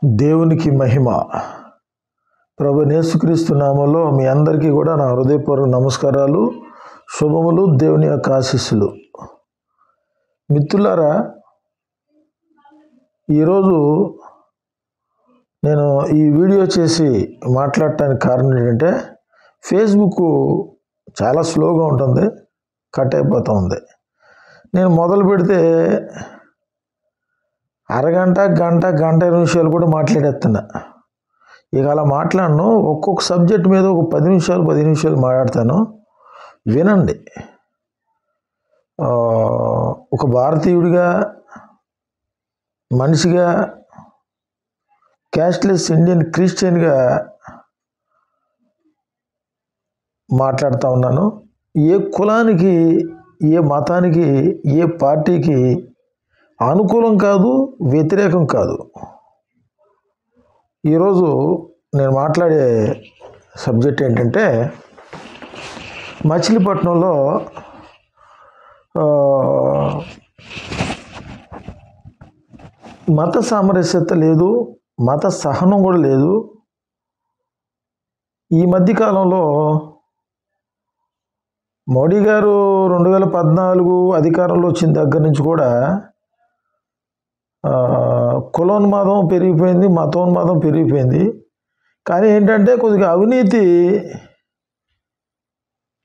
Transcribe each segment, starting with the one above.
దేవునికి మహిమ. ప్రభువైన యేసుక్రీస్తు నామములో మీ అందరికీ కూడా నా హృదయపూర్వక నమస్కారాలు, శుభములు, దేవుని యొక్క ఆశీస్సులు. మిత్రులారా, ఈరోజు నేను ఈ వీడియో చేసి మాట్లాడటానికి కారణం ఏంటంటే, ఫేస్బుక్ చాలా స్లోగా ఉంటుంది, కట్ అయిపోతూ ఉంది. నేను మొదలు పెడితే అరగంట, గంట, 20 నిమిషాలు కూడా మాట్లాడేస్తున్నా. ఇక అలా మాట్లాడను. ఒక్కొక్క సబ్జెక్ట్ మీద ఒక 10 నిమిషాలు మాట్లాడతాను, వినండి. ఒక భారతీయుడిగా, మనిషిగా, క్యాస్ట్లెస్ ఇండియన్ క్రిస్టియన్గా మాట్లాడుతూ ఉన్నాను. ఏ కులానికి, ఏ మతానికి, ఏ పార్టీకి అనుకూలం కాదు, వ్యతిరేకం కాదు. ఈరోజు నేను మాట్లాడే సబ్జెక్ట్ ఏంటంటే, మచిలీపట్నంలో మత సామరస్యత లేదు, మత సహనం కూడా లేదు. ఈ మధ్యకాలంలో మోడీ గారు 2014 అధికారంలో వచ్చిన దగ్గర నుంచి కూడా కులోన్మాదం పెరిగిపోయింది, మతోన్మాదం పెరిగిపోయింది. కానీ ఏంటంటే కొద్దిగా అవినీతి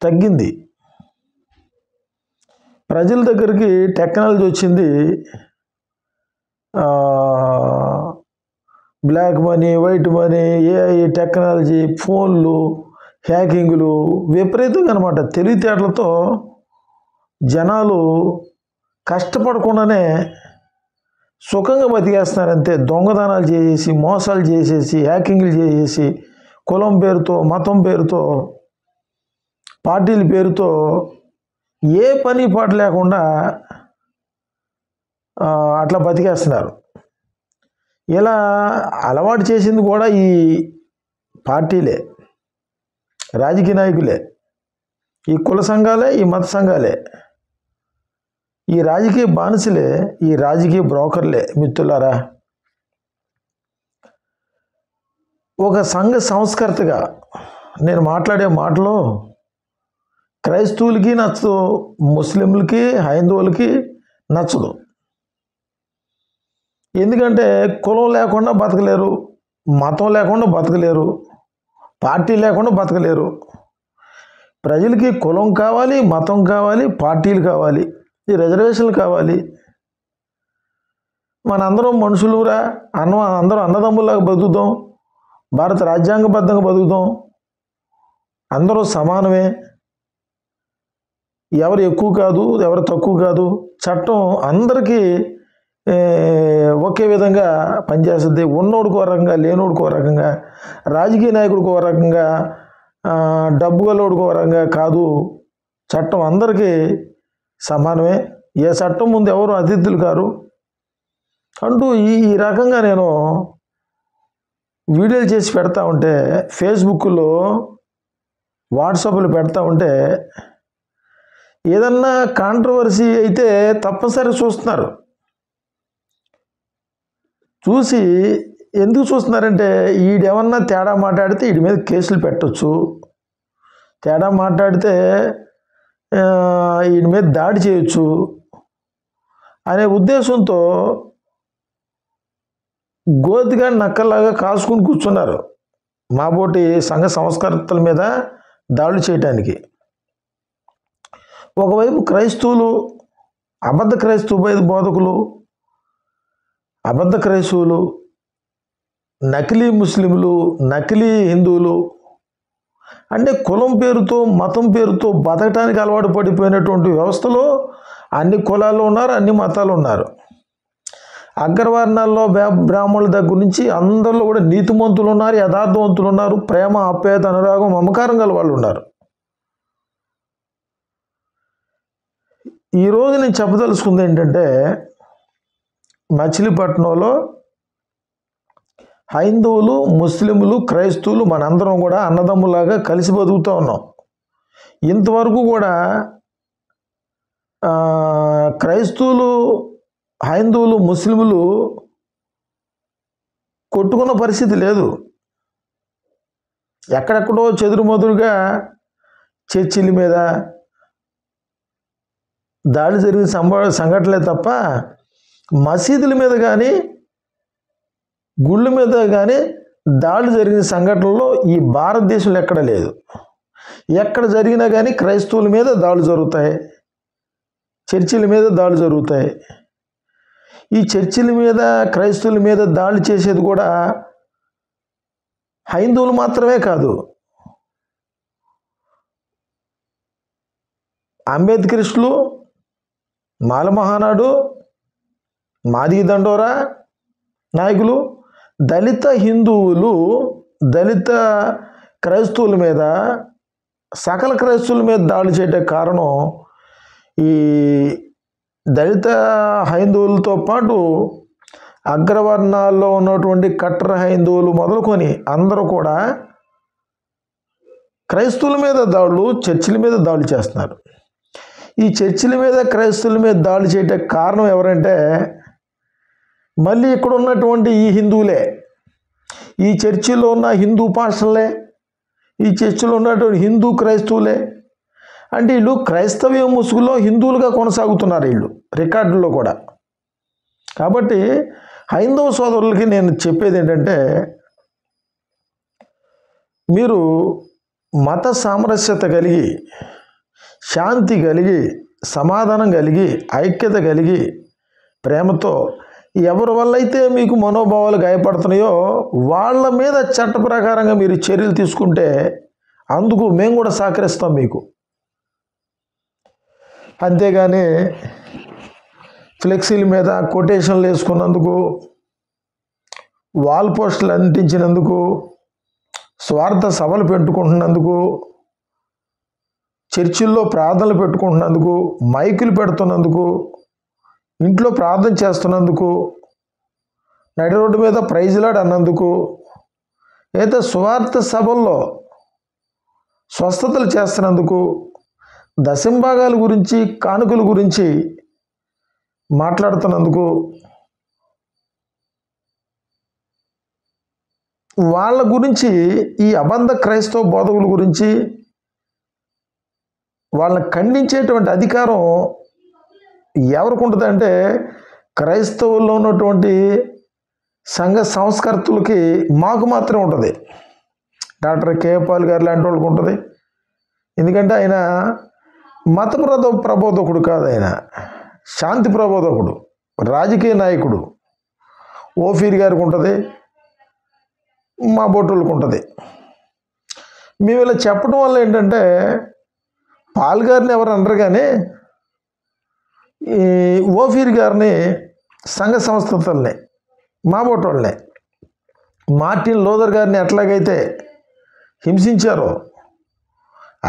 తగ్గింది. ప్రజల దగ్గరికి టెక్నాలజీ వచ్చింది. Black money, white money, AI technology, ఫోన్లు, హ్యాకింగ్లు విపరీతంగా అనమాట. తెలివితేటలతో జనాలు కష్టపడకుండానే సుఖంగా బతికేస్తున్నారంతే. దొంగదానాలు చేసేసి, మోసాలు చేసేసి, హ్యాకింగ్లు చేసేసి, కులం పేరుతో, మతం పేరుతో, పార్టీల పేరుతో ఏ పని పాట లేకుండా అట్లా బతికేస్తున్నారు. ఇలా అలవాటు చేసింది కూడా ఈ పార్టీలే, రాజకీయ నాయకులే, ఈ కుల సంఘాలే, ఈ మత సంఘాలే, ఈ రాజకీయ బానిసలే, ఈ రాజకీయ బ్రోకర్లే. మిత్రులారా, ఒక సంఘ సంస్కర్తగా నేను మాట్లాడే మాటలు క్రైస్తవులకి నచ్చదు, ముస్లింలకి, హైందవులకి నచ్చదు. ఎందుకంటే కులం లేకుండా బతకలేరు, మతం లేకుండా బతకలేరు, పార్టీ లేకుండా బతకలేరు. ప్రజలకి కులం కావాలి, మతం కావాలి, పార్టీలు కావాలి, ఈ రిజర్వేషన్లు కావాలి. మనందరం మనుషులురా, అందరం అన్నదమ్ములాగా బతుకుతాం, భారత రాజ్యాంగబద్ధంగా బతుకుతాం, అందరూ సమానమే, ఎవరు ఎక్కువ కాదు, ఎవరు తక్కువ కాదు. చట్టం అందరికీ ఒకే విధంగా పనిచేస్తుంది. ఉన్నోడికి ఒక రకంగా, లేనోడికి ఒక రకంగా, రాజకీయ నాయకుడికి ఒక రకంగా, డబ్బు గలోడికి ఒక రకంగా కాదు. చట్టం అందరికీ సమానమే, ఏ చట్టం ముందు ఎవరు అతిథులు కారు అంటూ ఈ రకంగా నేను వీడియోలు చేసి పెడతా ఉంటే, ఫేస్బుక్లో, వాట్సాప్లో పెడతా ఉంటే, ఏదన్నా కాంట్రవర్సీ అయితే తప్పనిసరి చూస్తున్నారు. చూసి ఎందుకు చూస్తున్నారంటే, ఈడేమన్నా తేడా మాట్లాడితే వీడి మీద కేసులు పెట్టచ్చు, తేడా మాట్లాడితే వీడి మీద దాడి చేయొచ్చు అనే ఉద్దేశంతో గోతిగా నక్కల్లాగా కాసుకుని కూర్చున్నారు మాబోటి సంఘ సంస్కర్తల మీద దాడులు చేయటానికి. ఒకవైపు క్రైస్తవులు, అబద్ధ క్రైస్తవ బోధకులు, అబద్ధ క్రైస్తవులు, నకిలీ ముస్లింలు, నకిలీ హిందువులు, అంటే కులం పేరుతో, మతం పేరుతో బతకటానికి అలవాటు పడిపోయినటువంటి వ్యవస్థలో అన్ని కులాలు ఉన్నారు, అన్ని మతాలు ఉన్నారు. అగ్రవర్ణాల్లో బ్రాహ్మణుల దగ్గర నుంచి అందరిలో కూడా నీతిమంతులు ఉన్నారు, యథార్థవంతులు ఉన్నారు, ప్రేమ, ఆప్యాయత, అనురాగం, మమకారం గల వాళ్ళు ఉన్నారు. ఈరోజు నేను చెప్పదలుచుకుంది ఏంటంటే, మచిలీపట్నంలో హైందవులు, ముస్లింలు, క్రైస్తవులు మనందరం కూడా అన్నదమ్ములాగా కలిసి బతుకుతూ ఉన్నాం. ఇంతవరకు కూడా క్రైస్తవులు, హైందవులు, ముస్లింలు కొట్టుకున్న పరిస్థితి లేదు. ఎక్కడెక్కడో చెదురుమదురుగా చర్చిల మీద దాడి జరిగిన సంఘటనలే తప్ప మసీదుల మీద కానీ గుళ్ళ మీద కానీ దాడులు జరిగిన సంఘటనలో ఈ భారతదేశంలో ఎక్కడ లేదు. ఎక్కడ జరిగినా కానీ క్రైస్తవుల మీద దాడులు జరుగుతాయి, చర్చిల మీద దాడులు జరుగుతాయి. ఈ చర్చిల మీద క్రైస్తవుల మీద దాడులు చేసేది కూడా హైందువులు మాత్రమే కాదు, అంబేద్కరిస్టులు, మాల మహానాడు, మాదిగ దండోరా నాయకులు, దళిత హిందువులు, దళిత క్రైస్తవుల మీద, సకల క్రైస్తవుల మీద దాడులు చేయడానికి కారణం ఈ దళిత హైందువులతో పాటు అగ్రవర్ణాల్లో ఉన్నటువంటి కట్టర్ హైందువులు మొదలుకొని అందరూ కూడా క్రైస్తవుల మీద దాడులు, చర్చిల మీద దాడులు చేస్తున్నారు. ఈ చర్చిల మీద క్రైస్తవుల మీద దాడులు చేయడానికి కారణం ఎవరంటే మళ్ళీ ఇక్కడ ఉన్నటువంటి ఈ హిందువులే, ఈ చర్చిలో ఉన్న హిందూ పాస్టర్లే, ఈ చర్చిలో ఉన్నటువంటి హిందూ క్రైస్తవులే. అంటే వీళ్ళు క్రైస్తవ్య ముసుగులో హిందువులుగా కొనసాగుతున్నారు వీళ్ళు రికార్డుల్లో కూడా. కాబట్టి హైందవ సోదరులకి నేను చెప్పేది ఏంటంటే, మీరు మత సామరస్యత కలిగి, శాంతి కలిగి, సమాధానం కలిగి, ఐక్యత కలిగి, ప్రేమతో ఎవరి వల్ల అయితే మీకు మనోభావాలు గాయపడుతున్నాయో వాళ్ళ మీద చట్ట ప్రకారంగా మీరు చర్యలు తీసుకుంటే అందుకు మేము కూడా సహకరిస్తాం మీకు. అంతేగాని ఫ్లెక్సీల మీద కొటేషన్లు వేసుకున్నందుకు, వాల్ పోస్టులు అంటించినందుకు, స్వార్థ సభలు పెట్టుకుంటున్నందుకు, చర్చిల్లో ప్రార్థనలు పెట్టుకుంటున్నందుకు, మైకులు పెడుతున్నందుకు, ఇంట్లో ప్రార్థన చేస్తున్నందుకు, నడి రోడ్డు మీద ప్రైజ్లాడ్ అన్నందుకు, అయితే స్వార్థ సభల్లో స్వస్థతలు చేస్తున్నందుకు, దశంభాగాల గురించి, కానుకల గురించి మాట్లాడుతున్నందుకు, వాళ్ళ గురించి, ఈ అబద్ధ క్రైస్తవ బోధకుల గురించి వాళ్ళని ఖండించేటువంటి అధికారం ఎవరికి ఉంటుందంటే క్రైస్తవుల్లో ఉన్నటువంటి సంఘ సంస్కర్తలకి మాకు మాత్రమే ఉంటుంది. డాక్టర్ కేపాల్ గారు లాంటి వాళ్ళకి ఉంటుంది. ఎందుకంటే ఆయన మత ప్రబోధకుడు కాదు, ఆయన శాంతి ప్రబోధకుడు, రాజకీయ నాయకుడు. ఓఫీర్ గారికి ఉంటుంది, మా బోటోళ్ళకి ఉంటుంది. మేము ఇలా చెప్పడం వల్ల ఏంటంటే పాల్ గారిని ఎవరు అనరు, కానీ ఈ ఓఫీర్ గారిని సంఘ సంస్కృతుల్ని, మా బోటోళ్ళని, మార్టిన్ లూథర్ గారిని ఎట్లాగైతే హింసించారో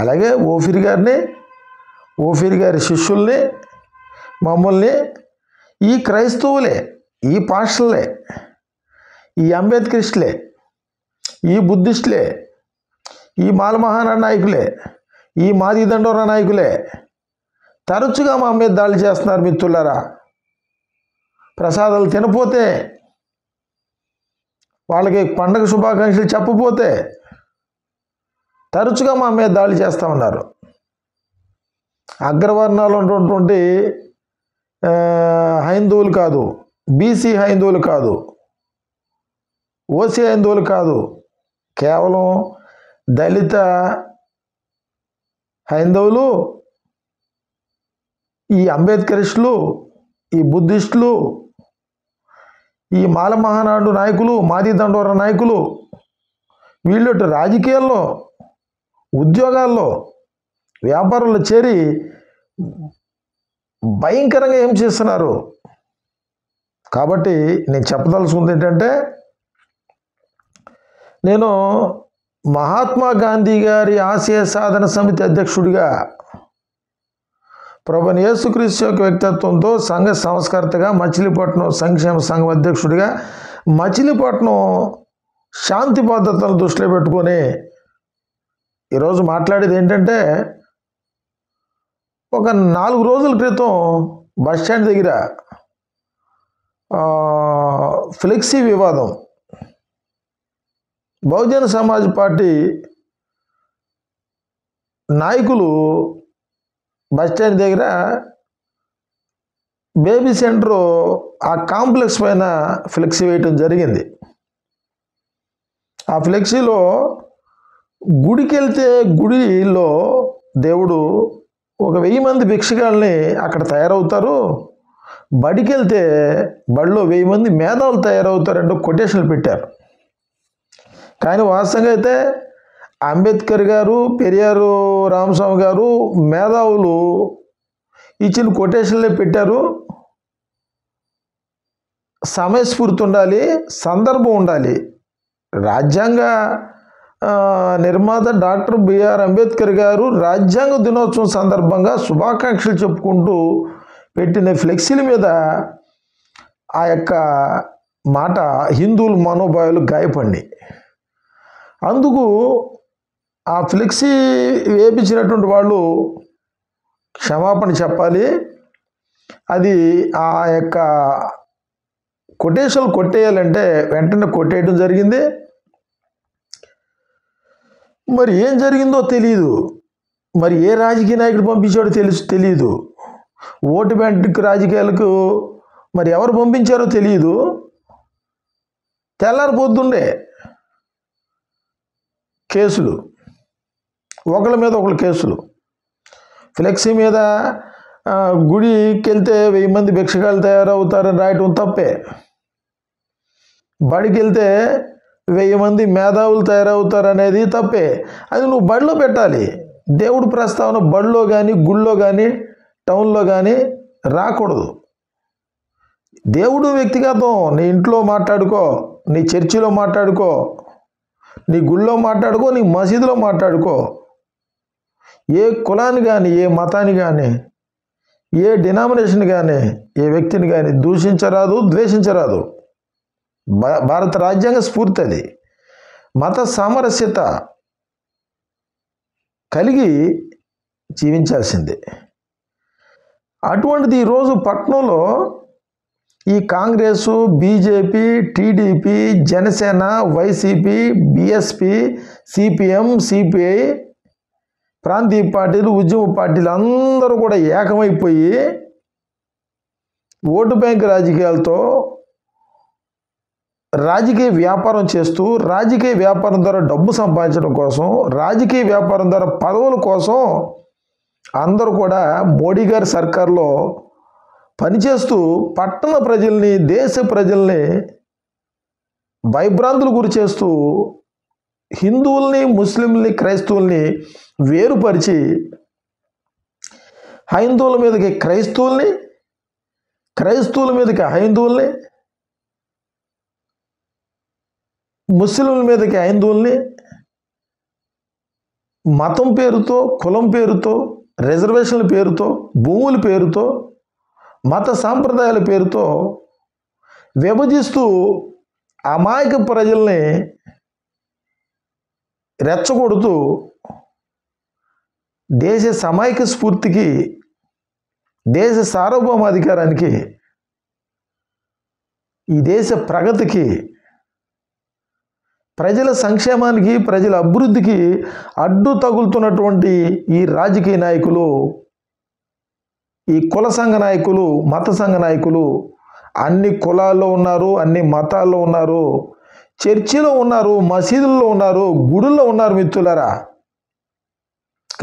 అలాగే ఓఫీర్ గారిని, ఓఫీర్ గారి శిష్యుల్ని, మమ్మల్ని, ఈ క్రైస్తవులే, ఈ పాస్టర్లే, ఈ అంబేద్కరిస్టులే, ఈ బుద్ధిస్టులే, ఈ మాల మహానాడు నాయకులే, ఈ మాదిగ దండోరా నాయకులే తరచుగా మా మీద దాడి చేస్తున్నారు. మిత్రులారా, ప్రసాదాలు తినపోతే, వాళ్ళకి పండగ శుభాకాంక్షలు చెప్పపోతే తరచుగా మా మీద దాడి చేస్తూ ఉన్నారు. అగ్రవర్ణాలు ఉన్నటువంటి హైందువులు కాదు, బీసీ హైందువులు కాదు, ఓసీ హైందువులు కాదు, కేవలం దళిత హైందవులు, ఈ అంబేద్కరిస్టులు, ఈ బుద్ధిస్టులు, ఈ మాల మహానాడు నాయకులు, మాదిగ దండోరా నాయకులు, వీళ్ళు రాజకీయాల్లో, ఉద్యోగాల్లో, వ్యాపారంలో చేరి భయంకరంగా ఏం చేస్తున్నారు. కాబట్టి నేను చెప్పదలుచుకుంది ఏంటంటే, నేను మహాత్మా గాంధీ గారి ఆశయ సాధన సమితి అధ్యక్షుడిగా, ప్రభువైన యేసుక్రీస్తు యొక్క వ్యక్తిత్వంతో సంఘ సంస్కర్తగా, మచిలీపట్నం సంక్షేమ సంఘం అధ్యక్షుడిగా, మచిలీపట్నం శాంతి పద్ధతులను దృష్టిలో పెట్టుకొని ఈరోజు మాట్లాడేది ఏంటంటే, ఒక 4 రోజుల క్రితం బస్టాండ్ దగ్గర ఫ్లెక్సీ వివాదం, బహుజన సమాజ్ పార్టీ నాయకులు బస్టాండ్ దగ్గర బేబీ సెంటర్ ఆ కాంప్లెక్స్ పైన ఫ్లెక్సీ వేయటం జరిగింది. ఆ ఫ్లెక్సీలో గుడికి వెళ్తే గుడిలో దేవుడు 1000 మంది భిక్షగాల్ని అక్కడ తయారవుతారు, బడికి వెళ్తే బడిలో 1000 మంది మేధావులు తయారవుతారంటూ కొటేషన్లు పెట్టారు. కానీ వాస్తవంగా అయితే అంబేద్కర్ గారు, పెరియారు రామస్వామి గారు మేధావులు ఇచ్చిన కొటేషన్లే పెట్టారు. సమయస్ఫూర్తి ఉండాలి, సందర్భం ఉండాలి. రాజ్యాంగ నిర్మాత డాక్టర్ బిఆర్ అంబేద్కర్ గారు రాజ్యాంగ దినోత్సవం సందర్భంగా శుభాకాంక్షలు చెప్పుకుంటూ పెట్టిన ఫ్లెక్సీల మీద ఆ యొక్క మాట హిందువుల మనోభావాలు గాయపడి, అందుకు ఆ ఫ్లెక్సీ వేపించినటువంటి వాళ్ళు క్షమాపణ చెప్పాలి. అది ఆ యొక్క కొటేషన్లు కొట్టేయాలంటే వెంటనే కొట్టేయడం జరిగింది. మరి ఏం జరిగిందో తెలియదు, మరి ఏ రాజకీయ నాయకుడు పంపించాడో తెలియదు, ఓటు బ్యాంక్ రాజకీయాలకు మరి ఎవరు పంపించారో తెలియదు. తెల్లారిపోతుండే కేసులు, ఒకళ్ళ మీద ఒకళ్ళు కేసులు. ఫ్లెక్సీ మీద గుడికి వెళ్తే 1000 మంది భిక్షగాలు తయారవుతారని రాయటం తప్పే, బడికి వెళ్తే 1000 మంది మేధావులు తయారవుతారనేది తప్పే. అది నువ్వు బడిలో పెట్టాలి. దేవుడి ప్రస్తావన బడిలో కానీ, గుళ్ళో కానీ, టౌన్లో కానీ రాకూడదు. దేవుడు వ్యక్తిగతం, నీ ఇంట్లో మాట్లాడుకో, నీ చర్చిలో మాట్లాడుకో, నీ గుళ్ళో మాట్లాడుకో, నీ మసీదులో మాట్లాడుకో. ఏ కులాన్ని కానీ, ఏ మతాన్ని కానీ, ఏ డినామినేషన్ కానీ, ఏ వ్యక్తిని కానీ దూషించరాదు, ద్వేషించరాదు. భారత రాజ్యాంగ స్ఫూర్తి అది. మత సామరస్యత కలిగి జీవించాల్సిందే. అటువంటిది ఈరోజు పట్నంలో ఈ Congress, BJP, TDP, Janasena, YCP, BSP, CPM, CPI, ప్రాంతీయ పార్టీలు, ఉద్యమ పార్టీలు అందరూ కూడా ఏకమైపోయి ఓటు బ్యాంక్ రాజకీయాలతో రాజకీయ వ్యాపారం చేస్తూ, రాజకీయ వ్యాపారం ద్వారా డబ్బు సంపాదించడం కోసం, రాజకీయ వ్యాపారం ద్వారా పదవుల కోసం అందరూ కూడా మోడీ గారి సర్కార్లో పనిచేస్తూ పట్టణ ప్రజల్ని, దేశ ప్రజల్ని భయభ్రాంతులు గురి చేస్తూ హిందువుల్ని, ముస్లింల్ని, క్రైస్తవుల్ని వేరుపరిచి హైందువుల మీదకి క్రైస్తవుల్ని, క్రైస్తవుల మీదకి హైందువుల్ని, ముస్లింల మీదకి హైందువుల్ని మతం పేరుతో, కులం పేరుతో, రిజర్వేషన్ల పేరుతో, భూముల పేరుతో, మత సాంప్రదాయాల పేరుతో విభజిస్తూ అమాయక ప్రజల్ని రెచ్చగొడుతూ దేశ సమైక్య స్ఫూర్తికి, దేశ సార్వభౌమాధికారానికి, ఈ దేశ ప్రగతికి, ప్రజల సంక్షేమానికి, ప్రజల అభివృద్ధికి అడ్డు తగులుతున్నటువంటి ఈ రాజకీయ నాయకులు, ఈ కుల సంఘ నాయకులు, మత సంఘ నాయకులు అన్ని కులాల్లో ఉన్నారు, అన్ని మతాల్లో ఉన్నారు, చర్చిలో ఉన్నారు, మసీదుల్లో ఉన్నారు, గుడుల్లో ఉన్నారు మిత్రులారా.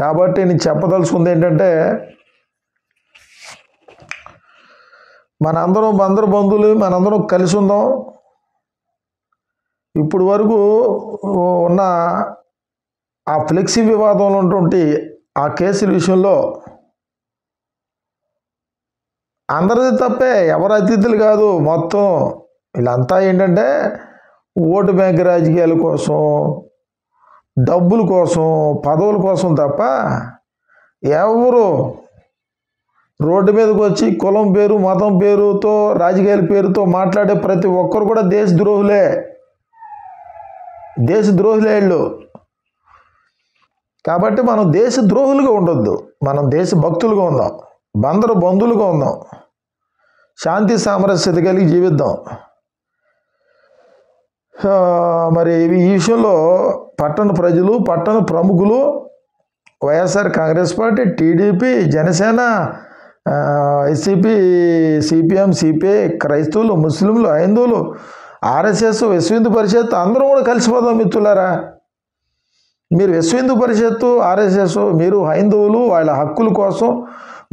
కాబట్టి నేను చెప్పదలుచుకుంది ఏంటంటే, మనందరం బంధువులు, మనందరం కలిసి ఉందాం. ఇప్పుడు వరకు ఉన్న ఆ ఫ్లెక్సీ వివాదంలో ఉన్నటువంటి ఆ కేసుల విషయంలో అందరిది తప్పే, ఎవరు అతిథులు కాదు. మొత్తం వీళ్ళంతా ఏంటంటే ఓటు బ్యాంక్ రాజకీయాల కోసం, డబ్బుల కోసం, పదవుల కోసం తప్ప ఎవరు రోడ్డు మీదకి వచ్చి కులం పేరు, మతం పేరుతో, రాజకీయాల పేరుతో మాట్లాడే ప్రతి ఒక్కరు కూడా దేశద్రోహులే, దేశద్రోహులే వీళ్ళు. కాబట్టి మనం దేశద్రోహులుగా ఉండొద్దు, మనం దేశ భక్తులుగా ఉందాం, అందరూ బంధువులుగా ఉందాం, శాంతి సామరస్యత కలిగి జీవిద్దాం. మరి ఈ విషయంలో పట్టణ ప్రజలు, పట్టణ ప్రముఖులు, YSR Congress party, TDP, Janasena, YCP, CPM, CPI, క్రైస్తవులు, ముస్లింలు, హైందువులు, ఆర్ఎస్ఎస్, విశ్వ హిందూ పరిషత్ అందరూ కూడా కలిసిపోదాం మిత్రులారా. మీరు విశ్వ హిందూ పరిషత్తు, ఆర్ఎస్ఎస్, మీరు హైందువులు వాళ్ళ హక్కుల కోసం,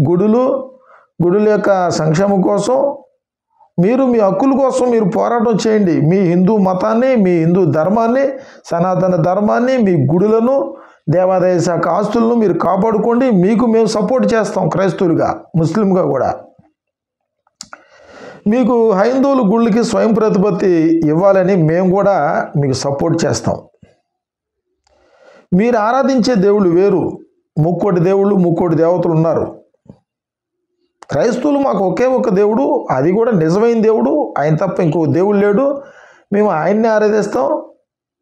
గుడుల యొక్క సంక్షేమం కోసం, మీరు మీ హక్కుల కోసం మీరు పోరాటం చేయండి. మీ హిందూ మతాన్ని, మీ హిందూ ధర్మాన్ని, సనాతన ధర్మాన్ని, మీ గుడులను, దేవాదాయ శాఖ ఆస్తులను మీరు కాపాడుకోండి. మీకు మేము సపోర్ట్ చేస్తాం, క్రైస్తవులుగా, ముస్లింగా కూడా. మీకు హైందువుల గుళ్ళకి స్వయం ప్రతిపత్తి ఇవ్వాలని మేము కూడా మీకు సపోర్ట్ చేస్తాం. మీరు ఆరాధించే దేవుళ్ళు వేరు, ముక్కోటి దేవుళ్ళు, ముక్కోటి దేవతలు ఉన్నారు. క్రైస్తవులు మాకు ఒకే ఒక దేవుడు, అది కూడా నిజమైన దేవుడు, ఆయన తప్ప ఇంకో దేవుడు లేడు. మేము ఆయన్ని ఆరాధిస్తాం.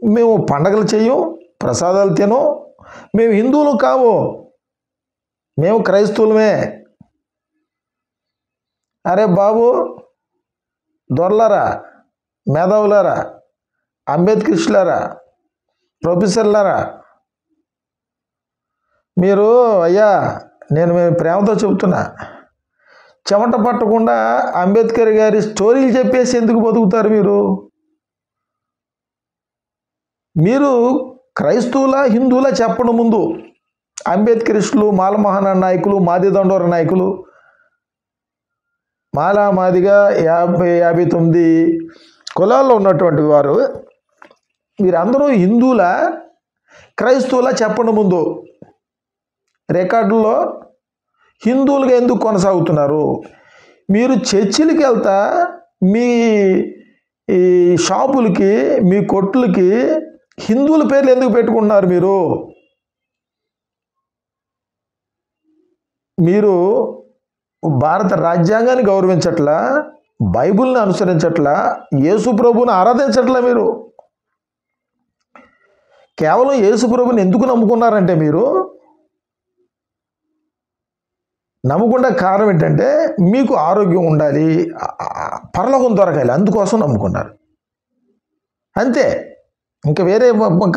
మేము పండగలు చెయ్యం, ప్రసాదాలు తినం. మేము హిందువులు కాము, మేము క్రైస్తవులమే. అరే బాబు, దొరలారా, మేధావులారా, అంబేద్కరిస్టులారా, ప్రొఫెసర్లారా, మీరు అయ్యా, నేను ప్రేమతో చెబుతున్నా, చెమట పట్టకుండా అంబేద్కర్ గారి స్టోరీలు చెప్పేసి ఎందుకు బతుకుతారు మీరు? మీరు క్రైస్తవుల, హిందువుల చెప్పడం ముందు అంబేద్కరిస్టులు, మాలమహాన నాయకులు, మాది దండోర నాయకులు, మాదిగా 59 కులాల్లో ఉన్నటువంటి వారు, వీరందరూ హిందువుల, క్రైస్తవుల చెప్పడం ముందు రికార్డుల్లో హిందువులుగా ఎందుకు కొనసాగుతున్నారు? మీరు చర్చిలకి వెళ్తా మీ ఈ షాపులకి, మీ కొట్లకి హిందువుల పేర్లు ఎందుకు పెట్టుకుంటున్నారు? మీరు భారత రాజ్యాంగాన్ని గౌరవించట్లా, బైబిల్ని అనుసరించట్లా, యేసు ప్రభువుని ఆరాధించట్లా. మీరు కేవలం యేసు ప్రభువుని ఎందుకు నమ్ముకున్నారంటే, మీరు నమ్ముకున్న కారణం ఏంటంటే మీకు ఆరోగ్యం ఉండాలి, పరలోకం దొరకాలి, అందుకోసం నమ్ముకున్నారు. అంతే, ఇంకా వేరే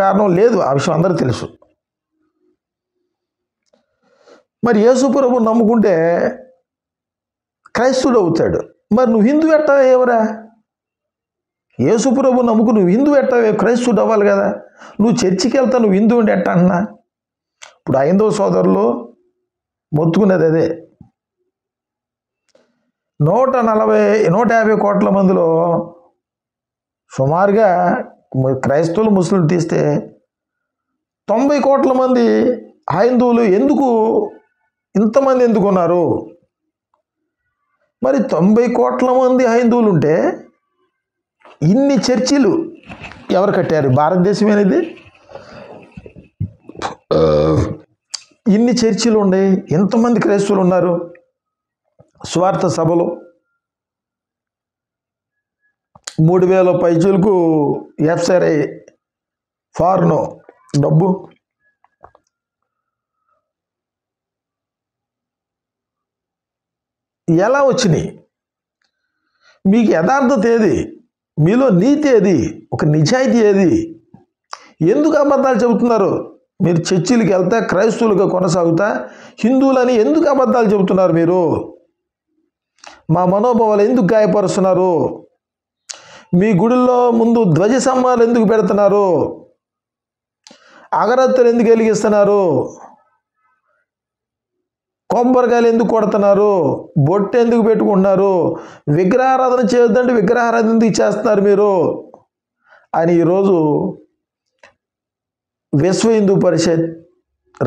కారణం లేదు. ఆ విషయం అందరూ తెలుసు. మరి యేసు ప్రభువు నమ్ముకుంటే క్రైస్తవుడు అవుతాడు. మరి నువ్వు హిందూ ఎట్టావేవరా? యేసు ప్రభువు నమ్ముకు నువ్వు హిందూ ఎట్టావే? క్రైస్తవుడు అవ్వాలి కదా. నువ్వు చర్చికి వెళ్తా, నువ్వు హిందూ ఉండి ఎట్టా అన్నా? ఇప్పుడు హైందవ సోదరులు మొత్తుకునేది అదే. 150 కోట్ల మందిలో సుమారుగా క్రైస్తవులు, ముస్లింలు తీస్తే 90 కోట్ల మంది హైందువులు ఎందుకు, ఇంతమంది ఎందుకు ఉన్నారు? మరి 90 కోట్ల మంది హైందువులు ఉంటే ఇన్ని చర్చిలు ఎవరు కట్టారు? భారతదేశం అనేది ఇన్ని చర్చిలు ఉన్నాయి, ఎంతమంది క్రైస్తవులు ఉన్నారు? స్వార్థ సభలు 3000 పైచీలకు ఎఫ్సరై ఫార్నో డబ్బు. ఎలా వచ్చినాయి? మీకు యథార్థత ఏది? మీలో నీతి ఏది? ఒక నిజాయితీ ఏది? ఎందుకు అబద్ధాలు చెబుతున్నారు? మీరు చర్చిలకు వెళ్తా, క్రైస్తవులుగా కొనసాగుతా, హిందువులని ఎందుకు అబద్ధాలు చెబుతున్నారు? మీరు మా మనోభావాలు ఎందుకు గాయపరుస్తున్నారు? మీ గుడిలో ముందు ధ్వజ స్తంభాలు ఎందుకు పెడుతున్నారు? అగరత్తులు ఎందుకు వెలిగిస్తున్నారు? కొబ్బరికాయలు ఎందుకు కొడుతున్నారు? బొట్టు ఎందుకు పెట్టుకుంటున్నారు? విగ్రహారాధన చేయొద్దంటే విగ్రహారాధన ఎందుకు చేస్తున్నారు మీరు అని ఈరోజు విశ్వ హిందూ పరిషత్,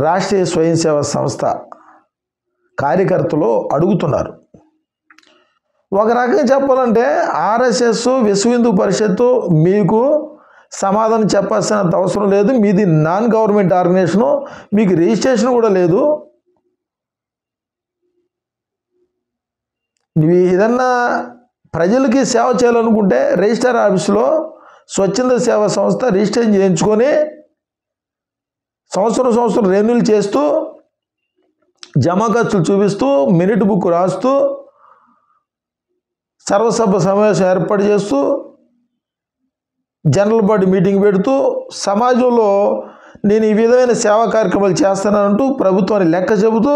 రాష్ట్రీయ స్వయం సేవా సంస్థ కార్యకర్తలు అడుగుతున్నారు. ఒక రకంగా చెప్పాలంటే ఆర్ఎస్ఎస్, విశ్వ హిందూ పరిషత్తు మీకు సమాధానం చెప్పాల్సినంత అవసరం లేదు. మీది నాన్ గవర్నమెంట్ ఆర్గనైజేషను, మీకు రిజిస్ట్రేషన్ కూడా లేదు. నువ్వు ఏదన్నా ప్రజలకి సేవ చేయాలనుకుంటే రిజిస్టర్ ఆఫీసులో స్వచ్ఛంద సేవా సంస్థ రిజిస్ట్రేషన్ చేయించుకొని సంవత్సరం రెన్యూల్ చేస్తూ, జమా ఖర్చులు చూపిస్తూ, మినిట్ బుక్ రాస్తూ, సర్వసభ సమావేశం ఏర్పాటు చేస్తూ, జనరల్ బాడీ మీటింగ్ పెడుతూ సమాజంలో నేను ఈ విధమైన సేవా కార్యక్రమాలు చేస్తానంటూ ప్రభుత్వాన్ని లెక్క చెబుతూ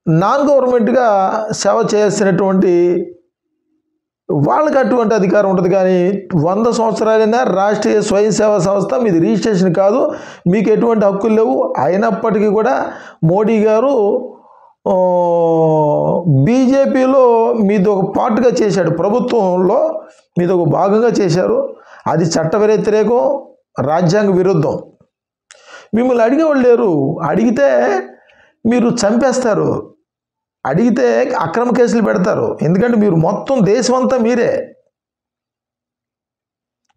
నాన్ గవర్నమెంట్గా సేవ చేయాల్సినటువంటి వాళ్ళకి అటువంటి అధికారం ఉంటుంది. కానీ 100 సంవత్సరాలైనా రాష్ట్రీయ స్వయం సేవా సంస్థ మీది రిజిస్ట్రేషన్ కాదు, మీకు ఎటువంటి హక్కులు లేవు. అయినప్పటికీ కూడా మోడీ గారు బీజేపీలో మీది ఒక పార్ట్గా చేశాడు, ప్రభుత్వంలో మీది ఒక భాగంగా చేశారు. అది చట్ట వ్యతిరేకం, రాజ్యాంగ విరుద్ధం. మిమ్మల్ని అడిగేవాళ్ళు లేరు. అడిగితే మీరు చంపేస్తారు, అడిగితే అక్రమ కేసులు పెడతారు. ఎందుకంటే మీరు మొత్తం దేశమంతా మీరే,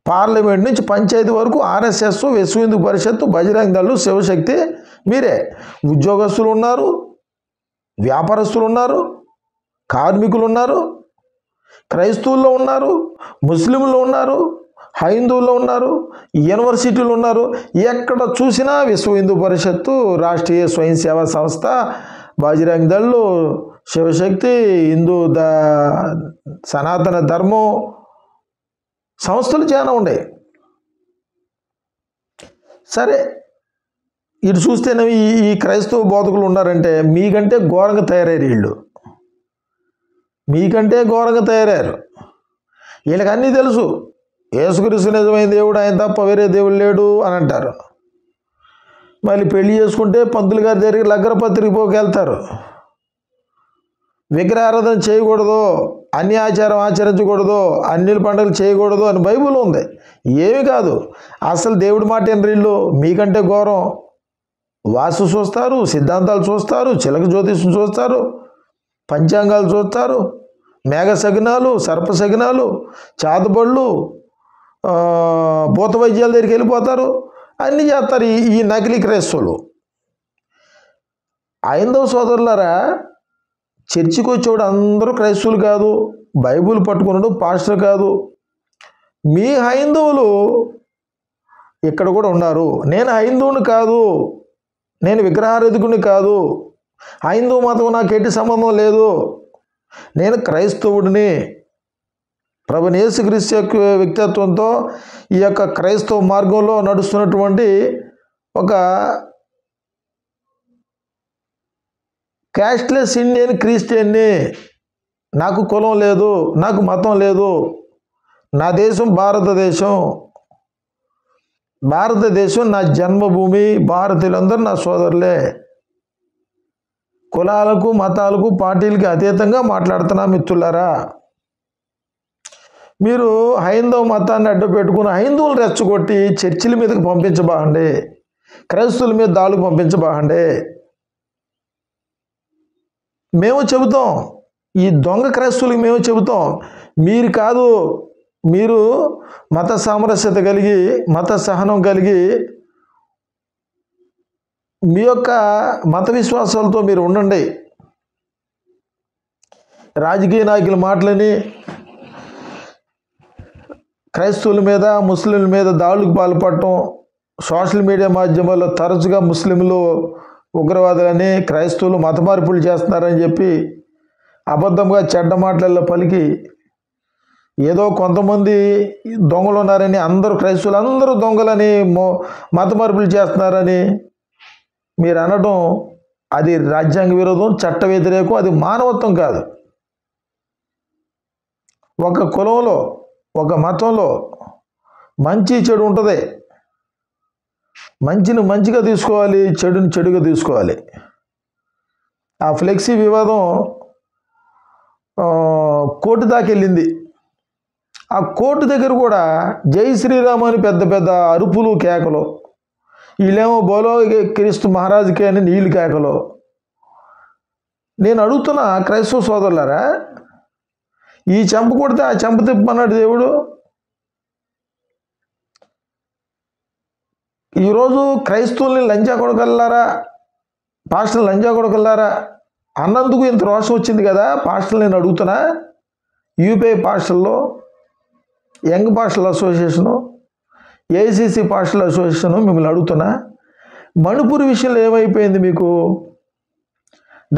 పార్లమెంట్ నుంచి పంచాయతీ వరకు ఆర్ఎస్ఎస్, విశ్వ హిందూ పరిషత్తు, బజరంగ దళ్, శివశక్తి మీరే. ఉద్యోగస్తులు ఉన్నారు, వ్యాపారస్తులు ఉన్నారు, కార్మికులు ఉన్నారు, క్రైస్తవుల్లో ఉన్నారు, ముస్లింలు ఉన్నారు, హైందువుల్లో ఉన్నారు, యూనివర్సిటీలు ఉన్నారు. ఎక్కడ చూసినా విశ్వ హిందూ పరిషత్తు, రాష్ట్రీయ స్వయం సేవా సంస్థ, బజరంగ దళ్, శివశక్తి, సనాతన ధర్మం సంస్థలు చాలా ఉన్నాయి. సరే, ఇటు చూస్తేనే ఈ క్రైస్తవ బోధకులు ఉన్నారంటే మీకంటే ఘోరంగా తయారయ్యారు. వీళ్ళు మీకంటే ఘోరంగా తయారయ్యారు. వీళ్ళకి అన్నీ తెలుసు. యేసుక్రీస్తు నిజమైన దేవుడు, ఆయన తప్ప వేరే దేవుడు లేడు అని అంటారు. మళ్ళీ పెళ్లి చేసుకుంటే పంతులు గారి దగ్గరికి లగ్గరపత్రిక పోకెళ్తారు. విగ్రహారాధన చేయకూడదు, అన్ని ఆచారం ఆచరించకూడదు, అన్ని పండుగలు చేయకూడదు అని బైబిల్ ఉంది. ఏమి కాదు, అసలు దేవుడి మాట వీళ్ళు మీకంటే ఘోరం. వాస్తు చూస్తారు, సిద్ధాంతాలు చూస్తారు, చిలక జ్యోతిషం చూస్తారు, పంచాంగాలు చూస్తారు, మేఘ సగనాలు, సర్ప సగనాలు, చాతబళ్ళు, భూత వైద్యాల దగ్గరికి వెళ్ళిపోతారు, అన్నీ చేస్తారు ఈ నకిలీ క్రైస్తవులు. హైందవ సోదరులారా, చర్చికి వచ్చేవాడు అందరూ క్రైస్తవులు కాదు, బైబుల్ పట్టుకున్నాడు పాస్టర్ కాదు. మీ హైందవులు ఇక్కడ కూడా ఉన్నారు. నేను హైందవుని కాదు, నేను విగ్రహారాధకుని కాదు, హైందవ మతం నాకు ఎట్టి సంబంధం లేదు, నేను క్రైస్తవుడిని. ప్రభువైన యేసుక్రీస్తు యొక్క వ్యక్తిత్వంతో ఈ యొక్క క్రైస్తవ మార్గంలో నడుస్తున్నటువంటి ఒక క్యాస్ట్లెస్ ఇండియన్ క్రిస్టియన్ని. నాకు కులం లేదు, నాకు మతం లేదు, నా దేశం భారతదేశం, భారతదేశం నా జన్మభూమి, భారతీయులందరూ నా సోదరులే. కులాలకు, మతాలకు, పార్టీలకి అతీతంగా మాట్లాడుతున్నా మిత్రులారా. మీరు హైందవ మతాన్ని అడ్డు పెట్టుకుని హైందువులు రెచ్చగొట్టి చర్చిల మీదకి పంపించబాకండి, క్రైస్తవుల మీద దాడులకు పంపించబాకండి. మేము చెబుతాం, ఈ దొంగ క్రైస్తవులకి మేము చెబుతాం, మీరు కాదు. మీరు మత సామరస్యత కలిగి, మత సహనం కలిగి, మీ యొక్క మత విశ్వాసాలతో మీరు ఉండండి. రాజకీయ నాయకుల మాటలని క్రైస్తవుల మీద, ముస్లింల మీద దాడులకు పాల్పడటం, సోషల్ మీడియా మాధ్యమాల్లో తరచుగా ముస్లింలు ఉగ్రవాదులని, క్రైస్తవులు మత మార్పులు చేస్తున్నారని చెప్పి అబద్ధంగా చెడ్డ మాటలలో పలికి ఏదో కొంతమంది దొంగలు ఉన్నారని, అందరూ క్రైస్తవులు అందరూ దొంగలని, మత మార్పులు చేస్తున్నారని మీరు అనడం అది రాజ్యాంగ విరోధం, చట్ట వ్యతిరేకం, అది మానవత్వం కాదు. ఒక కులంలో, ఒక మతంలో మంచి చెడు ఉంటుంది. మంచిని మంచిగా తీసుకోవాలి, చెడుని చెడుగా తీసుకోవాలి. ఆ ఫ్లెక్సీ వివాదం కోర్టు దాకా వెళ్ళింది. ఆ కోర్టు దగ్గర కూడా జై శ్రీరామ్ అని పెద్ద పెద్ద అరుపులు, కేకలు, వీళ్ళేమో బోలో క్రీస్తు మహారాజుకే అని నీళ్ళు కేకలు. నేను అడుగుతున్నా క్రైస్తవ సోదరులారా, ఈ చెంప కొడితే ఆ చెంప తిప్పమన్నాడు దేవుడు. ఈరోజు క్రైస్తవుల్ని లంజా కొడగలరా, పాస్టర్లు లంజా కొడగలరా అన్నందుకు ఇంత రోషం వచ్చింది కదా. పాస్టర్లు నేను అడుగుతున్నా, యూపీఐ పాస్టర్లో, యంగ్ పాస్టర్ల అసోసియేషను, ఏఐసిసి పాస్టర్ల అసోసియేషను మిమ్మల్ని అడుగుతున్నా, మణిపూర్ విషయంలో ఏమైపోయింది మీకు?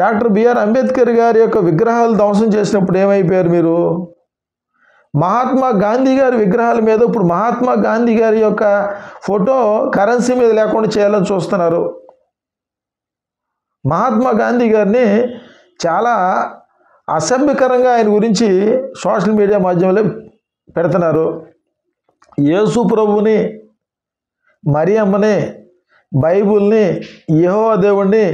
డాక్టర్ బిఆర్ అంబేద్కర్ గారి యొక్క విగ్రహాలు ధ్వంసం చేసినప్పుడు ఏమైపోయారు మీరు? మహాత్మా గాంధీ గారి విగ్రహాల మీద ఇప్పుడు మహాత్మా గాంధీ గారి యొక్క ఫోటో కరెన్సీ మీద లేకుండా చేయాలని చూస్తున్నారు. మహాత్మా గాంధీ గారిని చాలా అసభ్యకరంగా ఆయన గురించి సోషల్ మీడియా మాధ్యమంలో పెడుతున్నారు. యేసు ప్రభుని, మరియమ్మని, బైబుల్ని, యెహోవా దేవుణ్ణి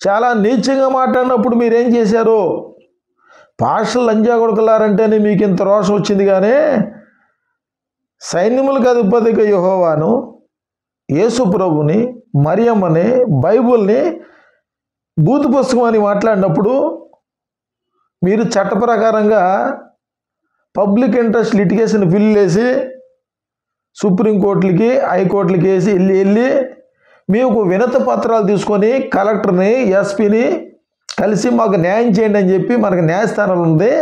చాలా నీచంగా మాట్లాడినప్పుడు మీరేం చేశారు? పాస్టర్లు లంజా కొడుకులారంటేనే మీకు ఇంత రోషం వచ్చింది. కానీ సైన్యములకు అధిపతిగా యెహోవాను, యేసు ప్రభుని, మరియమ్మని, బైబుల్ని బూతు పుస్తకం అని మాట్లాడినప్పుడు మీరు చట్ట ప్రకారంగా పబ్లిక్ ఇంట్రెస్ట్ లిటిగేషన్ బిల్లు వేసి సుప్రీంకోర్టులకి, హైకోర్టులకి వేసి వెళ్ళి మీకు వినతి పత్రాలు తీసుకొని కలెక్టర్ని, ఎస్పీని కలిసి మాకు న్యాయం చేయండి అని చెప్పి మనకు న్యాయస్థానాలు ఉంది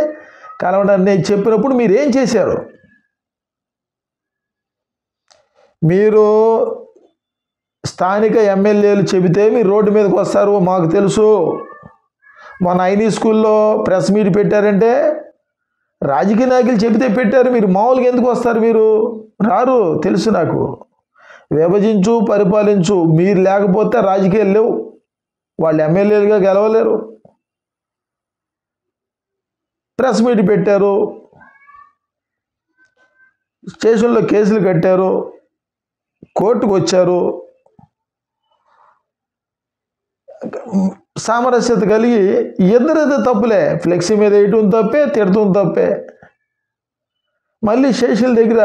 కలవడాన్ని చెప్పినప్పుడు మీరు ఏం చేశారు? మీరు స్థానిక ఎమ్మెల్యేలు చెబితే మీరు రోడ్డు మీదకి వస్తారు, మాకు తెలుసు. మన ఐనీ స్కూల్లో ప్రెస్ మీట్ పెట్టారంటే రాజకీయ నాయకులు చెబితే పెట్టారు, మీరు మామూలుగా ఎందుకు వస్తారు? మీరు రారు, తెలుసు నాకు. విభజించు, పరిపాలించు, మీరు లేకపోతే రాజకీయాలు లేవు, వాళ్ళు ఎమ్మెల్యేలుగా గెలవలేరు. ప్రెస్ మీట్ పెట్టారు, స్టేషన్లో కేసులు కట్టారు, కోర్టుకు వచ్చారు, సామరస్యత కలిగి ఇద్దరైతే తప్పులే, ఫ్లెక్సీ మీద వేయటం తప్పే, తిడటం తప్పే. మళ్ళీ స్టేషన్ల దగ్గర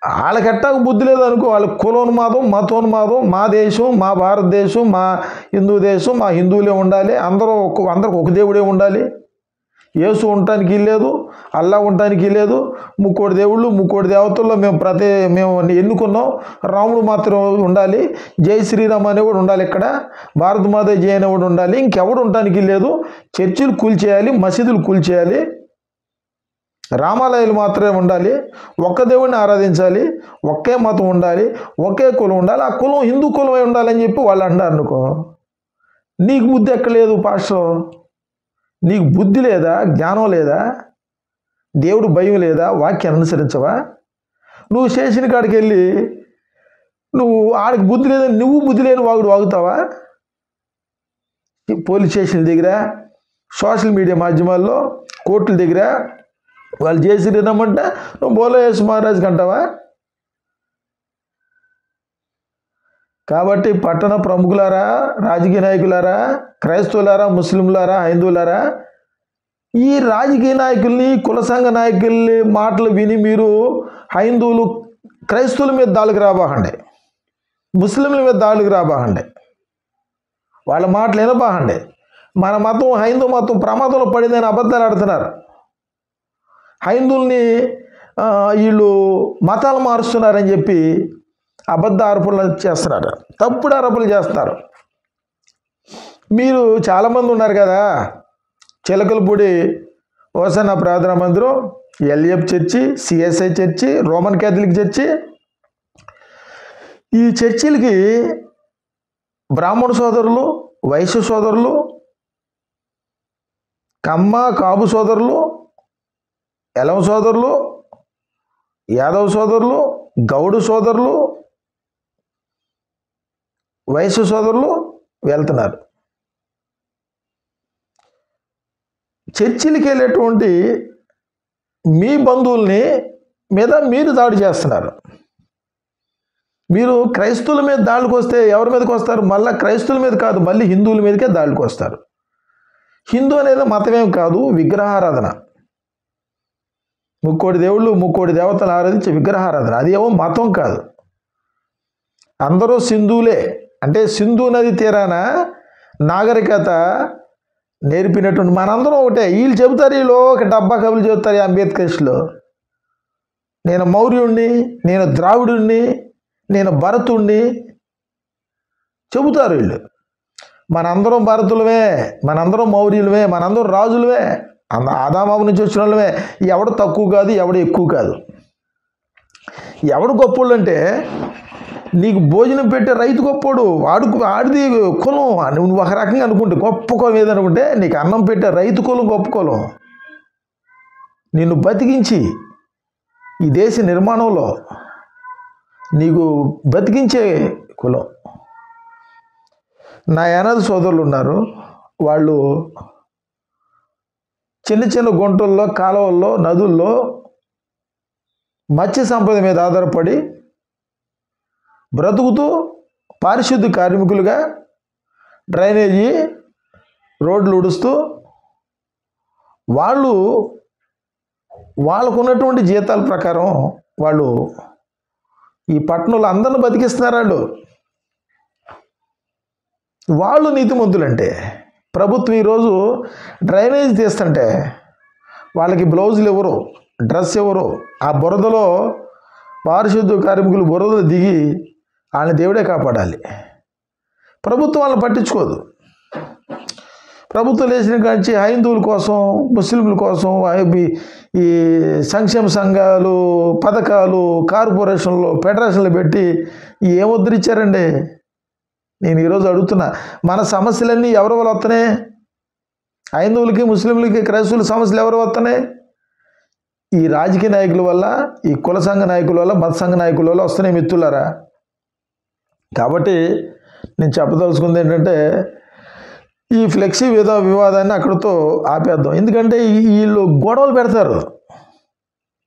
వాళ్ళకెట్టాకు బుద్ధి లేదనుకో, వాళ్ళ కులోన్మాదం, మతోన్మాదం, మా దేశం, మా భారతదేశం, మా హిందూ దేశం, మా హిందువులే ఉండాలి, అందరికి ఒక దేవుడే ఉండాలి, యేసు ఉండటానికి లేదు, అల్లా ఉండటానికి లేదు, ముక్కోటి దేవుళ్ళు, ముక్కోటి దేవతల్లో మేము ఎన్నుకున్నాం, రాముడు మాత్రం ఉండాలి, జై శ్రీరామ్ అనేవాడు ఉండాలి, ఇక్కడ భారతమాత జై అనేవాడు ఉండాలి, ఇంకెవడు ఉండటానికి లేదు, చర్చిలు కూల్చేయాలి, మసీదులు కూల్చేయాలి, రామాలయాలు మాత్రమే ఉండాలి, ఒక్క దేవుడిని ఆరాధించాలి, ఒకే మతం ఉండాలి, ఒకే కులం ఉండాలి, ఆ కులం హిందూ కులమై ఉండాలని చెప్పి వాళ్ళు అంటారు అనుకో. నీకు బుద్ధి ఎక్కలేదు పాస్టర్, నీకు బుద్ధి లేదా, జ్ఞానం లేదా, దేవుడు భయం లేదా, వాక్యాన్ని అనుసరించవా? నువ్వు స్టేషన్ కాడికి వెళ్ళి నువ్వు ఆడికి బుద్ధి లేదని నువ్వు బుద్ధి లేని వాగుతావా? పోలీస్ స్టేషన్ దగ్గర, సోషల్ మీడియా మాధ్యమాల్లో, కోర్టుల దగ్గర వాళ్ళు చేసి రమ్మంటే నువ్వు బోలో యేసు మహారాజుకి అంటావా? కాబట్టి పట్టణ ప్రముఖులారా, రాజకీయ నాయకులారా, క్రైస్తవులారా, ముస్లింలారా, హైందువులారా, ఈ రాజకీయ నాయకుల్ని, కుల సంఘ నాయకుల్ని మాటలు విని మీరు హైందువులు, క్రైస్తవుల మీద దాడులకు రాబాకండి, ముస్లింల మీద దాడులకు రాబాకండి, వాళ్ళ మాటలు వినబాకండి. మన మతం, హైందూ మతం ప్రమాదంలో పడిందని అబద్ధాలు ఆడుతున్నారు. హైందువుల్ని వీళ్ళు మతాలు మారుస్తున్నారని చెప్పి అబద్ధ ఆరోపణలు చేస్తున్నారు, తప్పుడు ఆరోపణలు చేస్తున్నారు. మీరు చాలామంది ఉన్నారు కదా, చిలకలపూడి హోసన్నా ప్రార్థనా మందిరం, LF church, CSI church, Roman Catholic church, ఈ చర్చిలకి బ్రాహ్మణ సోదరులు, వైశ్య సోదరులు, కమ్మ కాపు సోదరులు, ఎలవ సోదరులు, యాదవ్ సోదరులు, గౌడు సోదరులు, వైశ్య సోదరులు వెళ్తున్నారు. చర్చిలకి వెళ్ళేటువంటి మీ బంధువుల్ని మీద మీరు దాడి చేస్తున్నారు. మీరు క్రైస్తవుల మీద దాడులకు వస్తే ఎవరి మీదకి వస్తారు? మళ్ళీ క్రైస్తవుల మీద కాదు, మళ్ళీ హిందువుల మీదకే దాడులకు వస్తారు. హిందూ అనేది మతమేం కాదు, విగ్రహారాధన. ముక్కోటి దేవుళ్ళు, ముక్కోటి దేవతలు ఆరాధించే విగ్రహారాధన, అది ఏమో మతం కాదు. అందరూ సింధువులే. అంటే సింధు నది తీరాన నాగరికత నేర్పినటువంటి మనందరం ఒకటే. వీళ్ళు చెబుతారు, వీళ్ళు ఒక డబ్బా కబులు చెబుతారు, అంబేద్కరిస్టులు. నేను మౌర్యుణ్ణి, నేను ద్రావిడుణ్ణి, నేను భరతుణ్ణి చెబుతారు వీళ్ళు. మనందరం భరతులమే, మనందరం మౌర్యులమే, మనందరం రాజులమే, ఆదామావు నుంచి వచ్చిన వాళ్ళమే. ఎవడు తక్కువ కాదు, ఎవడు ఎక్కువ కాదు. ఎవడు గొప్పోళ్ళు అంటే నీకు భోజనం పెట్టే రైతు గొప్పోడు, ఆడిది కులం. నువ్వు ఒక రకంగా అనుకుంటే గొప్ప కులం ఏదనుకుంటే నీకు అన్నం పెట్టే రైతు కులం గొప్ప కులం. నిన్ను బతికించి ఈ దేశ నిర్మాణంలో నీకు బతికించే కులం. నా యానాద సోదరులు ఉన్నారు. వాళ్ళు చిన్న చిన్న గుంటల్లో, కాలువల్లో, నదుల్లో మత్స్య సంపద మీద ఆధారపడి బ్రతుకుతూ పారిశుద్ధ్య కార్మికులుగా డ్రైనేజీ రోడ్లు ఉడుస్తూ వాళ్ళకున్నటువంటి జీతాల ప్రకారం వాళ్ళు ఈ పట్టణంలో అందరిని బతికిస్తున్నారు. వాళ్ళు నీతిమంతులంటే ప్రభుత్వం ఈరోజు డ్రైనేజ్ తీస్తుంటే వాళ్ళకి బ్లౌజులు ఎవరు, డ్రెస్ ఎవరు, ఆ బురదలో పారిశుద్ధ్య కార్మికులు బురదలో దిగి వాళ్ళని దేవుడే కాపాడాలి. ప్రభుత్వం వాళ్ళని పట్టించుకోదు. ప్రభుత్వం లేచిన కాంచి హైందువుల కోసం, ముస్లింల కోసం ఈ సంక్షేమ సంఘాలు, పథకాలు, కార్పొరేషన్లు, ఫెడరేషన్లు పెట్టి ఏముద్దరిచ్చారండి? నేను ఈరోజు అడుగుతున్నా, మన సమస్యలన్నీ ఎవరి వల్ల వస్తున్నాయి? హైందువులకి, ముస్లింలకి, క్రైస్తవుల సమస్యలు ఎవరు వస్తున్నాయి? ఈ రాజకీయ నాయకుల వల్ల, ఈ కుల సంఘ నాయకుల వల్ల, మత సంఘ నాయకుల వల్ల వస్తున్నాయి మిత్రులారా. కాబట్టి నేను చెప్పదలుచుకుంది ఏంటంటే, ఈ ఫ్లెక్సీ వివాదాన్ని అక్కడితో ఆపేద్దాం. ఎందుకంటే వీళ్ళు గొడవలు పెడతారు,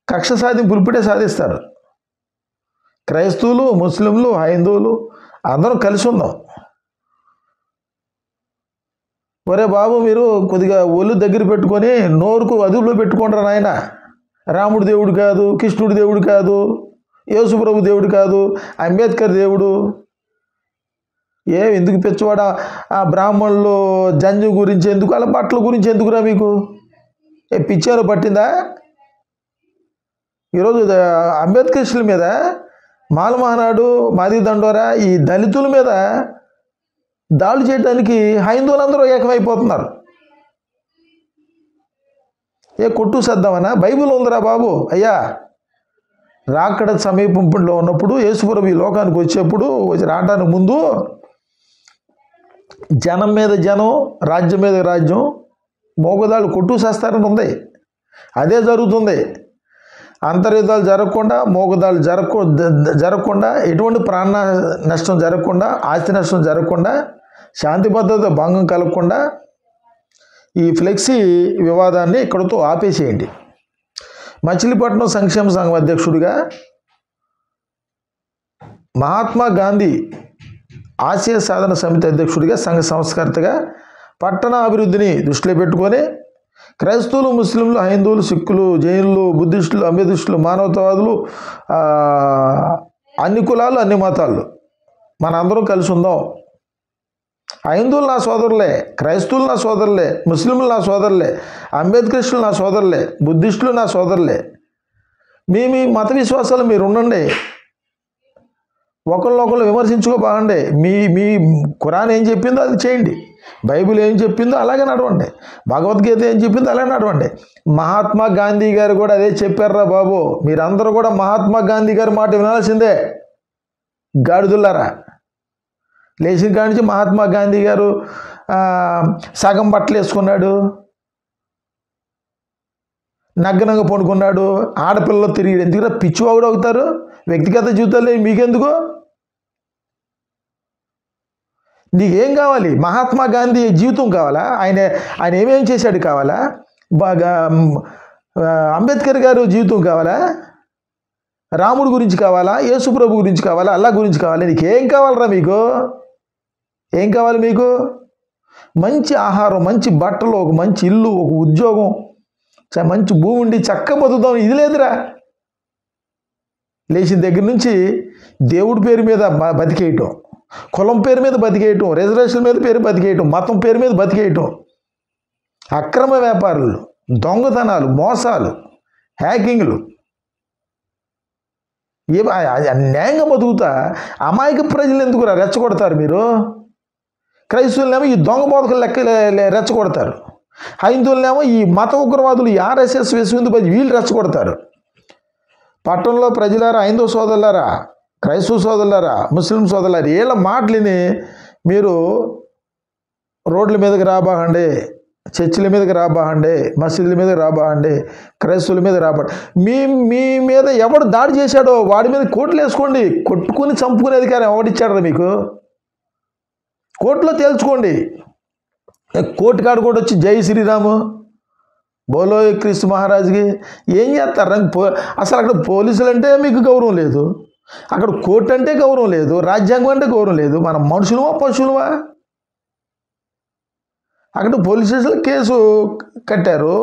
కక్ష సాధింపులు ఇప్పుడే సాధిస్తారు. క్రైస్తవులు, ముస్లింలు, హైందువులు అందరం కలిసి ఉందాం. ఒరే బాబు, మీరు కొద్దిగా ఒళ్ళు దగ్గర పెట్టుకొని నోరుకు అదుపులో పెట్టుకుంటారు నాయన. రాముడు దేవుడు కాదు, కృష్ణుడు దేవుడు కాదు, యేసుప్రభు దేవుడు కాదు, అంబేద్కర్ దేవుడు. ఎందుకు పిచ్చవాడ? ఆ బ్రాహ్మణులు జంజు గురించి ఎందుకు, అలా బట్టల గురించి ఎందుకురా మీకు? పిచ్చారు పట్టిందా? ఈరోజు అంబేద్కర్ల మీద, మాలమహనాడు, మాది దండోరా, ఈ దళితుల మీద దాడులు చేయడానికి హైందువులందరూ ఏకమైపోతున్నారు. కొట్టు సద్దామనా? బైబిల్ ఉందిరా బాబు. అయ్యా, రాకడ సమీపంలో ఉన్నప్పుడు, యేసుప్రభు ఈ లోకానికి వచ్చేప్పుడు, రావడానికి ముందు జనం మీద జనం, రాజ్యం మీద రాజ్యం, మోగదాళ్ళు కొట్టు చేస్తారని ఉంది. అదే జరుగుతుంది. అంతర్యుద్ధాలు జరగకుండా, మోగదాళ్ళు జరగకుండా, ఎటువంటి ప్రాణ నష్టం జరగకుండా, ఆస్తి నష్టం జరగకుండా, శాంతి భద్రత భంగం కలగకుండా ఈ ఫ్లెక్సీ వివాదాన్ని ఇక్కడితో ఆపేసేయండి. మచిలీపట్నం సంక్షేమ సంఘం అధ్యక్షుడిగా, మహాత్మా గాంధీ ఆశయ సాధన సమితి అధ్యక్షుడిగా, సంఘ సంస్కర్తగా పట్టణ అభివృద్ధిని దృష్టిలో పెట్టుకొని క్రైస్తవులు, ముస్లింలు, హైందువులు, సిక్కులు, జైనులు, బుద్ధిస్టులు, అంబేద్కరిస్టులు, మానవతావాదులు, అన్ని కులాలు, అన్ని మతాలు మనందరం కలిసి ఉందాం. హైందువులు నా సోదరులే, క్రైస్తవులు నా సోదరులే, ముస్లింలు నా సోదరులే, అంబేద్కరిస్టులు నా సోదరులే, బుద్ధిస్టులు నా సోదరులే. మీ మత విశ్వాసాలు మీరు ఉండండి, ఒకళ్ళొకళ్ళు విమర్శించుకోబాగండి. మీ ఖురాన్ ఏం చెప్పిందో అది చేయండి, బైబిల్ ఏం చెప్పిందో అలాగే నడవండి, భగవద్గీత ఏం చెప్పిందో అలాగే నడవండి. మహాత్మా గాంధీ గారు కూడా అదే చెప్పారా బాబు. మీరందరూ కూడా మహాత్మా గాంధీ గారి మాట వినాల్సిందే. గాడిదులారా, లేచిన కాడి నుంచి మహాత్మా గాంధీ గారు సగం బట్టలు వేసుకున్నాడు, నగ్గనంగా పడుకున్నాడు, ఆడపిల్లలు తిరిగి ఎందుకు పిచ్చివాగుడు అవుతారు? వ్యక్తిగత జీవితాలు మీకెందుకు? నీకేం కావాలి? మహాత్మా గాంధీ జీవితం కావాలా? ఆయన ఏమేం చేశాడు కావాలా? బాగా అంబేద్కర్ గారు జీవితం కావాలా? రాముడు గురించి కావాలా? యేసుప్రభు గురించి కావాలా? అల్లా గురించి కావాలా? నీకేం కావాలరా? మీకు ఏం కావాలి? మీకు మంచి ఆహారం, మంచి బట్టలు, ఒక మంచి ఇల్లు, ఒక ఉద్యోగం, మంచి భూమి ఉండి చక్క బతుకుతాం. ఇది లేదురా. లేచిన దగ్గర నుంచి దేవుడి పేరు మీద బతికేయటం, కులం పేరు మీద బతికేయటం, రిజర్వేషన్ మీద పేరు బతికేయటం, మతం పేరు మీద బతికేయటం, అక్రమ వ్యాపారులు, దొంగతనాలు, మోసాలు, హ్యాకింగ్లు, న్యాయంగా బతుకుతా అమాయక ప్రజలు ఎందుకు రెచ్చగొడతారు మీరు? క్రైస్తవులనేమో ఈ దొంగ బోధకులు లెక్క రెచ్చగొడతారు, హైందువులనేమో ఈ మత ఉగ్రవాదులు, ఈ ఆర్ఎస్ఎస్ వేసుకుంది వీళ్ళు రెచ్చగొడతారు. పట్టణంలో ప్రజలారా, హైందవ సోదరులారా, క్రైస్తవ సోదరులారా, ముస్లిం సోదరులారా, వీళ్ళ మాటలని మీరు రోడ్ల మీదకి రాబాగండి. చర్చిల మీదకి రాబాండే, మసీదుల మీదకి రాబాండే, క్రైస్తవుల మీద రాబాండి. మీ మీ మీద ఎవడు దాడి చేశాడో వాడి మీద కోర్టులు వేసుకోండి. కొట్టుకుని చంపుకునే అధికారం ఎవడిచ్చాడు మీకు? కోర్టులో తేల్చుకోండి. కోర్టు కాడు కూడా వచ్చి జై శ్రీరాము బోలో క్రీస్తు మహారాజుకి ఏం చేస్తారు? అసలు అక్కడ పోలీసులు అంటే మీకు గౌరవం లేదు, అక్కడ కోర్టు అంటే గౌరవం లేదు, రాజ్యాంగం అంటే గౌరవం లేదు. మనం మనుషులమా పశువులమా? అక్కడ పోలీస్ స్టేషన్లో కేసు కట్టారు,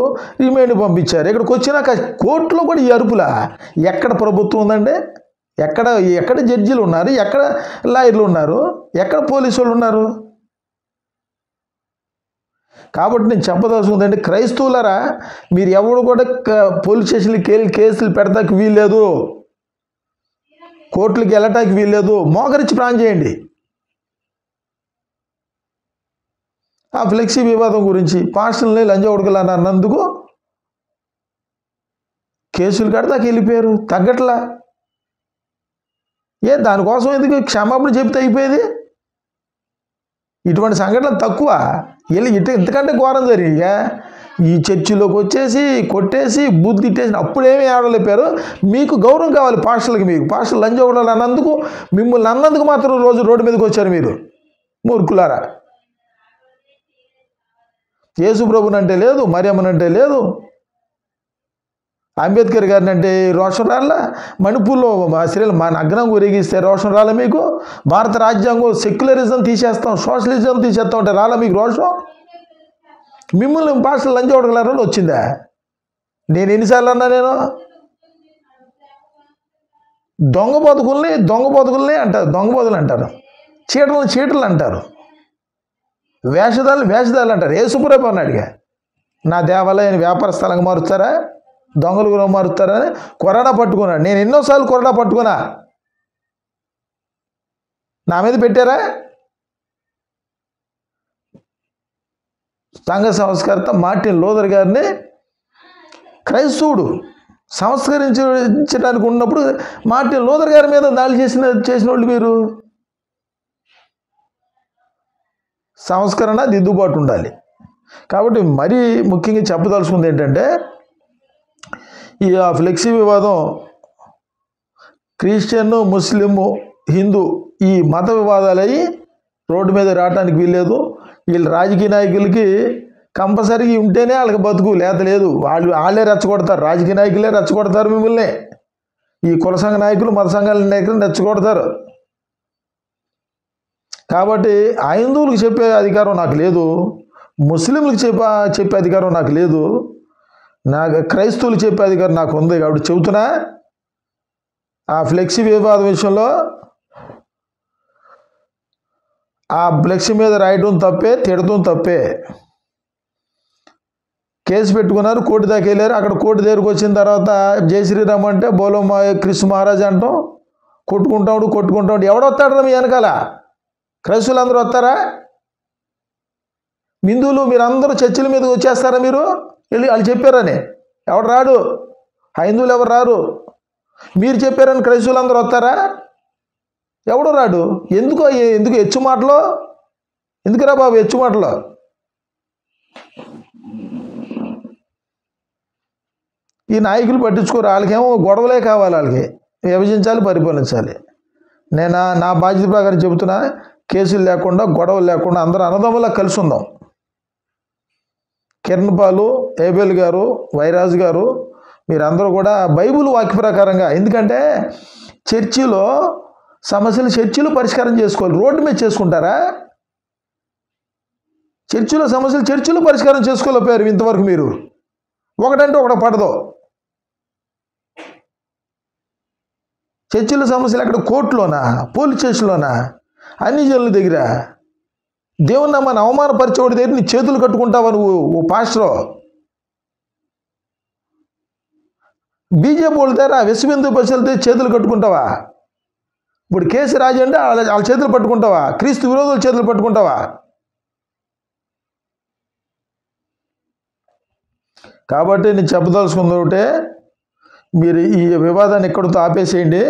రిమైండ్ పంపించారు. ఇక్కడికి వచ్చినాక కోర్టులో కూడా ఈ అరుపులా? ఎక్కడ ప్రభుత్వం ఉందండి? ఎక్కడ జడ్జీలు ఉన్నారు? ఎక్కడ లాయర్లు ఉన్నారు? ఎక్కడ పోలీసు వాళ్ళు ఉన్నారు? కాబట్టి నేను చెప్పదలుచుకుందంటే, క్రైస్తవులరా మీరు ఎవరు కూడా పోలీస్ స్టేషన్లకి వెళ్ళి కేసులు పెడతాకి వీల్లేదు, కోర్టులకి వెళ్ళటానికి వీల్లేదు. మోకరించి ప్రాణం చేయండి. ఆ ఫ్లెక్సీ వివాదం గురించి పాస్టర్ని లంజ ఉడకలని అన్నందుకు కేసులు కడతాకి వెళ్ళిపోయారు, తగ్గట్లా. దానికోసం ఎందుకు క్షమాపణ చెప్తే అయిపోయేది? ఇటువంటి సంఘటనలు తక్కువ. ఇంతకంటే ఘోరం జరిగా ఈ చర్చిలోకి వచ్చేసి కొట్టేసి బుద్ధి తిట్టేసి అప్పుడేమీ ఆడలేపారు. మీకు గౌరవం కావాలి పాస్టర్లకి. మీకు పాస్టర్లు లంజ ఉడకలు అన్నందుకు, మిమ్మల్ని అన్నందుకు మాత్రం రోజు రోడ్డు మీదకి వచ్చారు మీరు మూర్ఖులారా. యేసు ప్రభునంటే లేదు, మరియమ్మనంటే లేదు, అంబేద్కర్ గారిని అంటే రోషం రాళ్ళ, మణిపూర్లో స్త్రీలు మా నగ్నం ఊరేగిస్తే రోషం రాలే మీకు? భారత రాజ్యాంగం సెక్యులరిజం తీసేస్తాం, సోషలిజం తీసేస్తాం అంటే రాలా మీకు రోషం? మిమ్మల్ని భాషలు లంచ ఉడకలారని వచ్చిందా? నేను ఎన్నిసార్లు అన్నా? నేను దొంగ బతుకుల్ని అంటారు, దొంగ బతులు అంటారు, చీటలు అంటారు, వేషధాలు అంటారు. యేసుప్రభు అన్నాడుగా, నా దేవాలయాన్ని వ్యాపార స్థలంగా మారుస్తారా, దొంగలు కూడా మారుస్తారా అని కొరడా పట్టుకున్నాడు. నేను ఎన్నోసార్లు కొరడా పట్టుకున్నా. నా మీద పెట్టారా? సంఘ సంస్కర్త మార్టిన్ లూథర్ గారిని క్రైస్తవుడు సంస్కరించడానికి ఉన్నప్పుడు మార్టిన్ లూథర్ గారి మీద దాడి చేసిన వాళ్ళు మీరు. సంస్కరణ, దిద్దుబాటు ఉండాలి. కాబట్టి మరీ ముఖ్యంగా చెప్పదలుచుకుంది ఏంటంటే, ఈ ఫ్లెక్సీ వివాదం క్రిస్టియన్, ముస్లిము, హిందూ ఈ మత వివాదాలయ్యి రోడ్డు మీద రావడానికి వీల్లేదు. వీళ్ళు రాజకీయ నాయకులకి కంపల్సరీగా ఉంటేనే వాళ్ళకి బతుకు, లేదు. వాళ్ళే రెచ్చగొడతారు, రాజకీయ నాయకులే రెచ్చగొడతారు మిమ్మల్ని. ఈ కుల సంఘ నాయకులు, మత సంఘాల నాయకులు రెచ్చగొడతారు. కాబట్టి హైందువులకు చెప్పే అధికారం నాకు లేదు, ముస్లింలకు చెప్పే అధికారం నాకు లేదు, క్రైస్తవులు చెప్పే అధికారం నాకు ఉంది. కాబట్టి చెబుతున్నా, ఆ ఫ్లెక్సీ వివాదం విషయంలో ఆ ఫ్లెక్సీ మీద రాయడం తప్పే, తిడటం తప్పే. కేసు పెట్టుకున్నారు, కోర్టు దాకా వెళ్ళారు. అక్కడ కోర్టు దగ్గరకు వచ్చిన తర్వాత జై శ్రీరామ్ అంటే బోలో క్రీస్తు మహారాజ్ అంటాం, కొట్టుకుంటాడు. ఎవడొస్తాడు మీ వెనకాల? క్రైస్తవులు అందరూ వస్తారా? హిందువులు మీరందరూ చర్చిల మీదకి వచ్చేస్తారా? మీరు వెళ్ళి వాళ్ళు చెప్పారని ఎవడు రాడు, హైందువులు ఎవరు రారు. మీరు చెప్పారని క్రైస్తవులు అందరూ వస్తారా? ఎవడు రాడు. ఎందుకు హెచ్చు మాటలు? ఎందుకురా బాబు హెచ్చు మాటలు? ఈ నాయకులు పట్టించుకోరు. వాళ్ళకేమో గొడవలే కావాలి, వాళ్ళకి విభజించాలి, పరిపాలించాలి. నేను నా బాధ్యత ప్రకారం చెబుతున్నా, కేసులు లేకుండా, గొడవలు లేకుండా అందరూ అన్నదమ్ములా కలిసి ఉందాం. కిరణ్ పాలు, ఏబేల్ గారు, వైరాజ్ గారు, మీరందరూ కూడా బైబిల్ వాక్య ప్రకారంగా, ఎందుకంటే చర్చిలో సమస్యలు చర్చిలో పరిష్కారం చేసుకోవాలి, రోడ్డు మీద చేసుకుంటారా? చర్చిలో సమస్యలు చర్చిలో పరిష్కారం చేసుకోలేకపోయారు ఇంతవరకు. మీరు ఒకటంటే ఒకటి పడదు. చర్చిల సమస్యలు అక్కడ కోర్టులోనా, పోలీస్ స్టేషన్లోనా, అన్ని జనుల దగ్గర. దేవుని నమ్మని అవమానపరిచేవాడి దగ్గర నీ చేతులు కట్టుకుంటావా నువ్వు? ఓ పాస్టరు బీజేపీ వాళ్ళ దగ్గర, విశ్వహిందూ పరిషత్ చేతులు కట్టుకుంటావా? ఇప్పుడు కేసీ రాజు అంటే వాళ్ళ చేతులు పట్టుకుంటావా? క్రీస్తు విరోధుల చేతులు పట్టుకుంటావా? కాబట్టి నేను చెప్పదలుచుకుంది ఒకటే, మీరు ఈ వివాదాన్ని ఎక్కడితో ఆపేసేయండి.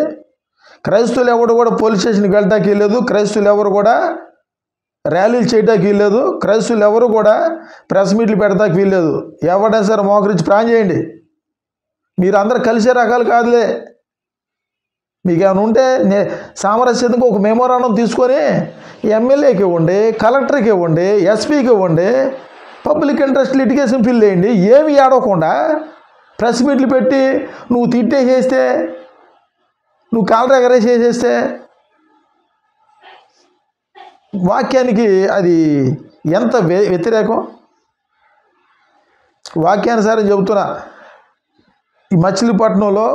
క్రైస్తవులు ఎవరు కూడా పోలీస్ స్టేషన్కి వెళ్ళటానికి వెళ్ళలేదు. క్రైస్తవులు ఎవరు కూడా ర్యాలీలు చేయడానికి వీల్లేదు, క్రైస్తవులు ఎవరు కూడా ప్రెస్ మీట్లు పెడతానికి వీల్లేదు. ఎవరైనా సరే మోకరించి ప్రాణం చేయండి. మీరు అందరూ కలిసే రకాలు కాదులే. మీకు ఏమైనా ఉంటే సామరస్యంగా ఒక మెమోరాండం తీసుకొని ఎమ్మెల్యేకి ఇవ్వండి, కలెక్టర్కి ఇవ్వండి, ఎస్పీకి ఇవ్వండి, పబ్లిక్ ఇంట్రెస్ట్ లిటిగేషన్ ఫిల్ చేయండి. ఏమి ఆడకుండా ప్రెస్ మీట్లు పెట్టి నువ్వు తిట్టేసేస్తే, నువ్వు కాలర్ ఎగరేసేసేస్తే వాక్యానికి అది ఎంత వ్యతిరేకం. వాక్యానుసారం చెబుతున్నా. ఈ మచిలీపట్నంలో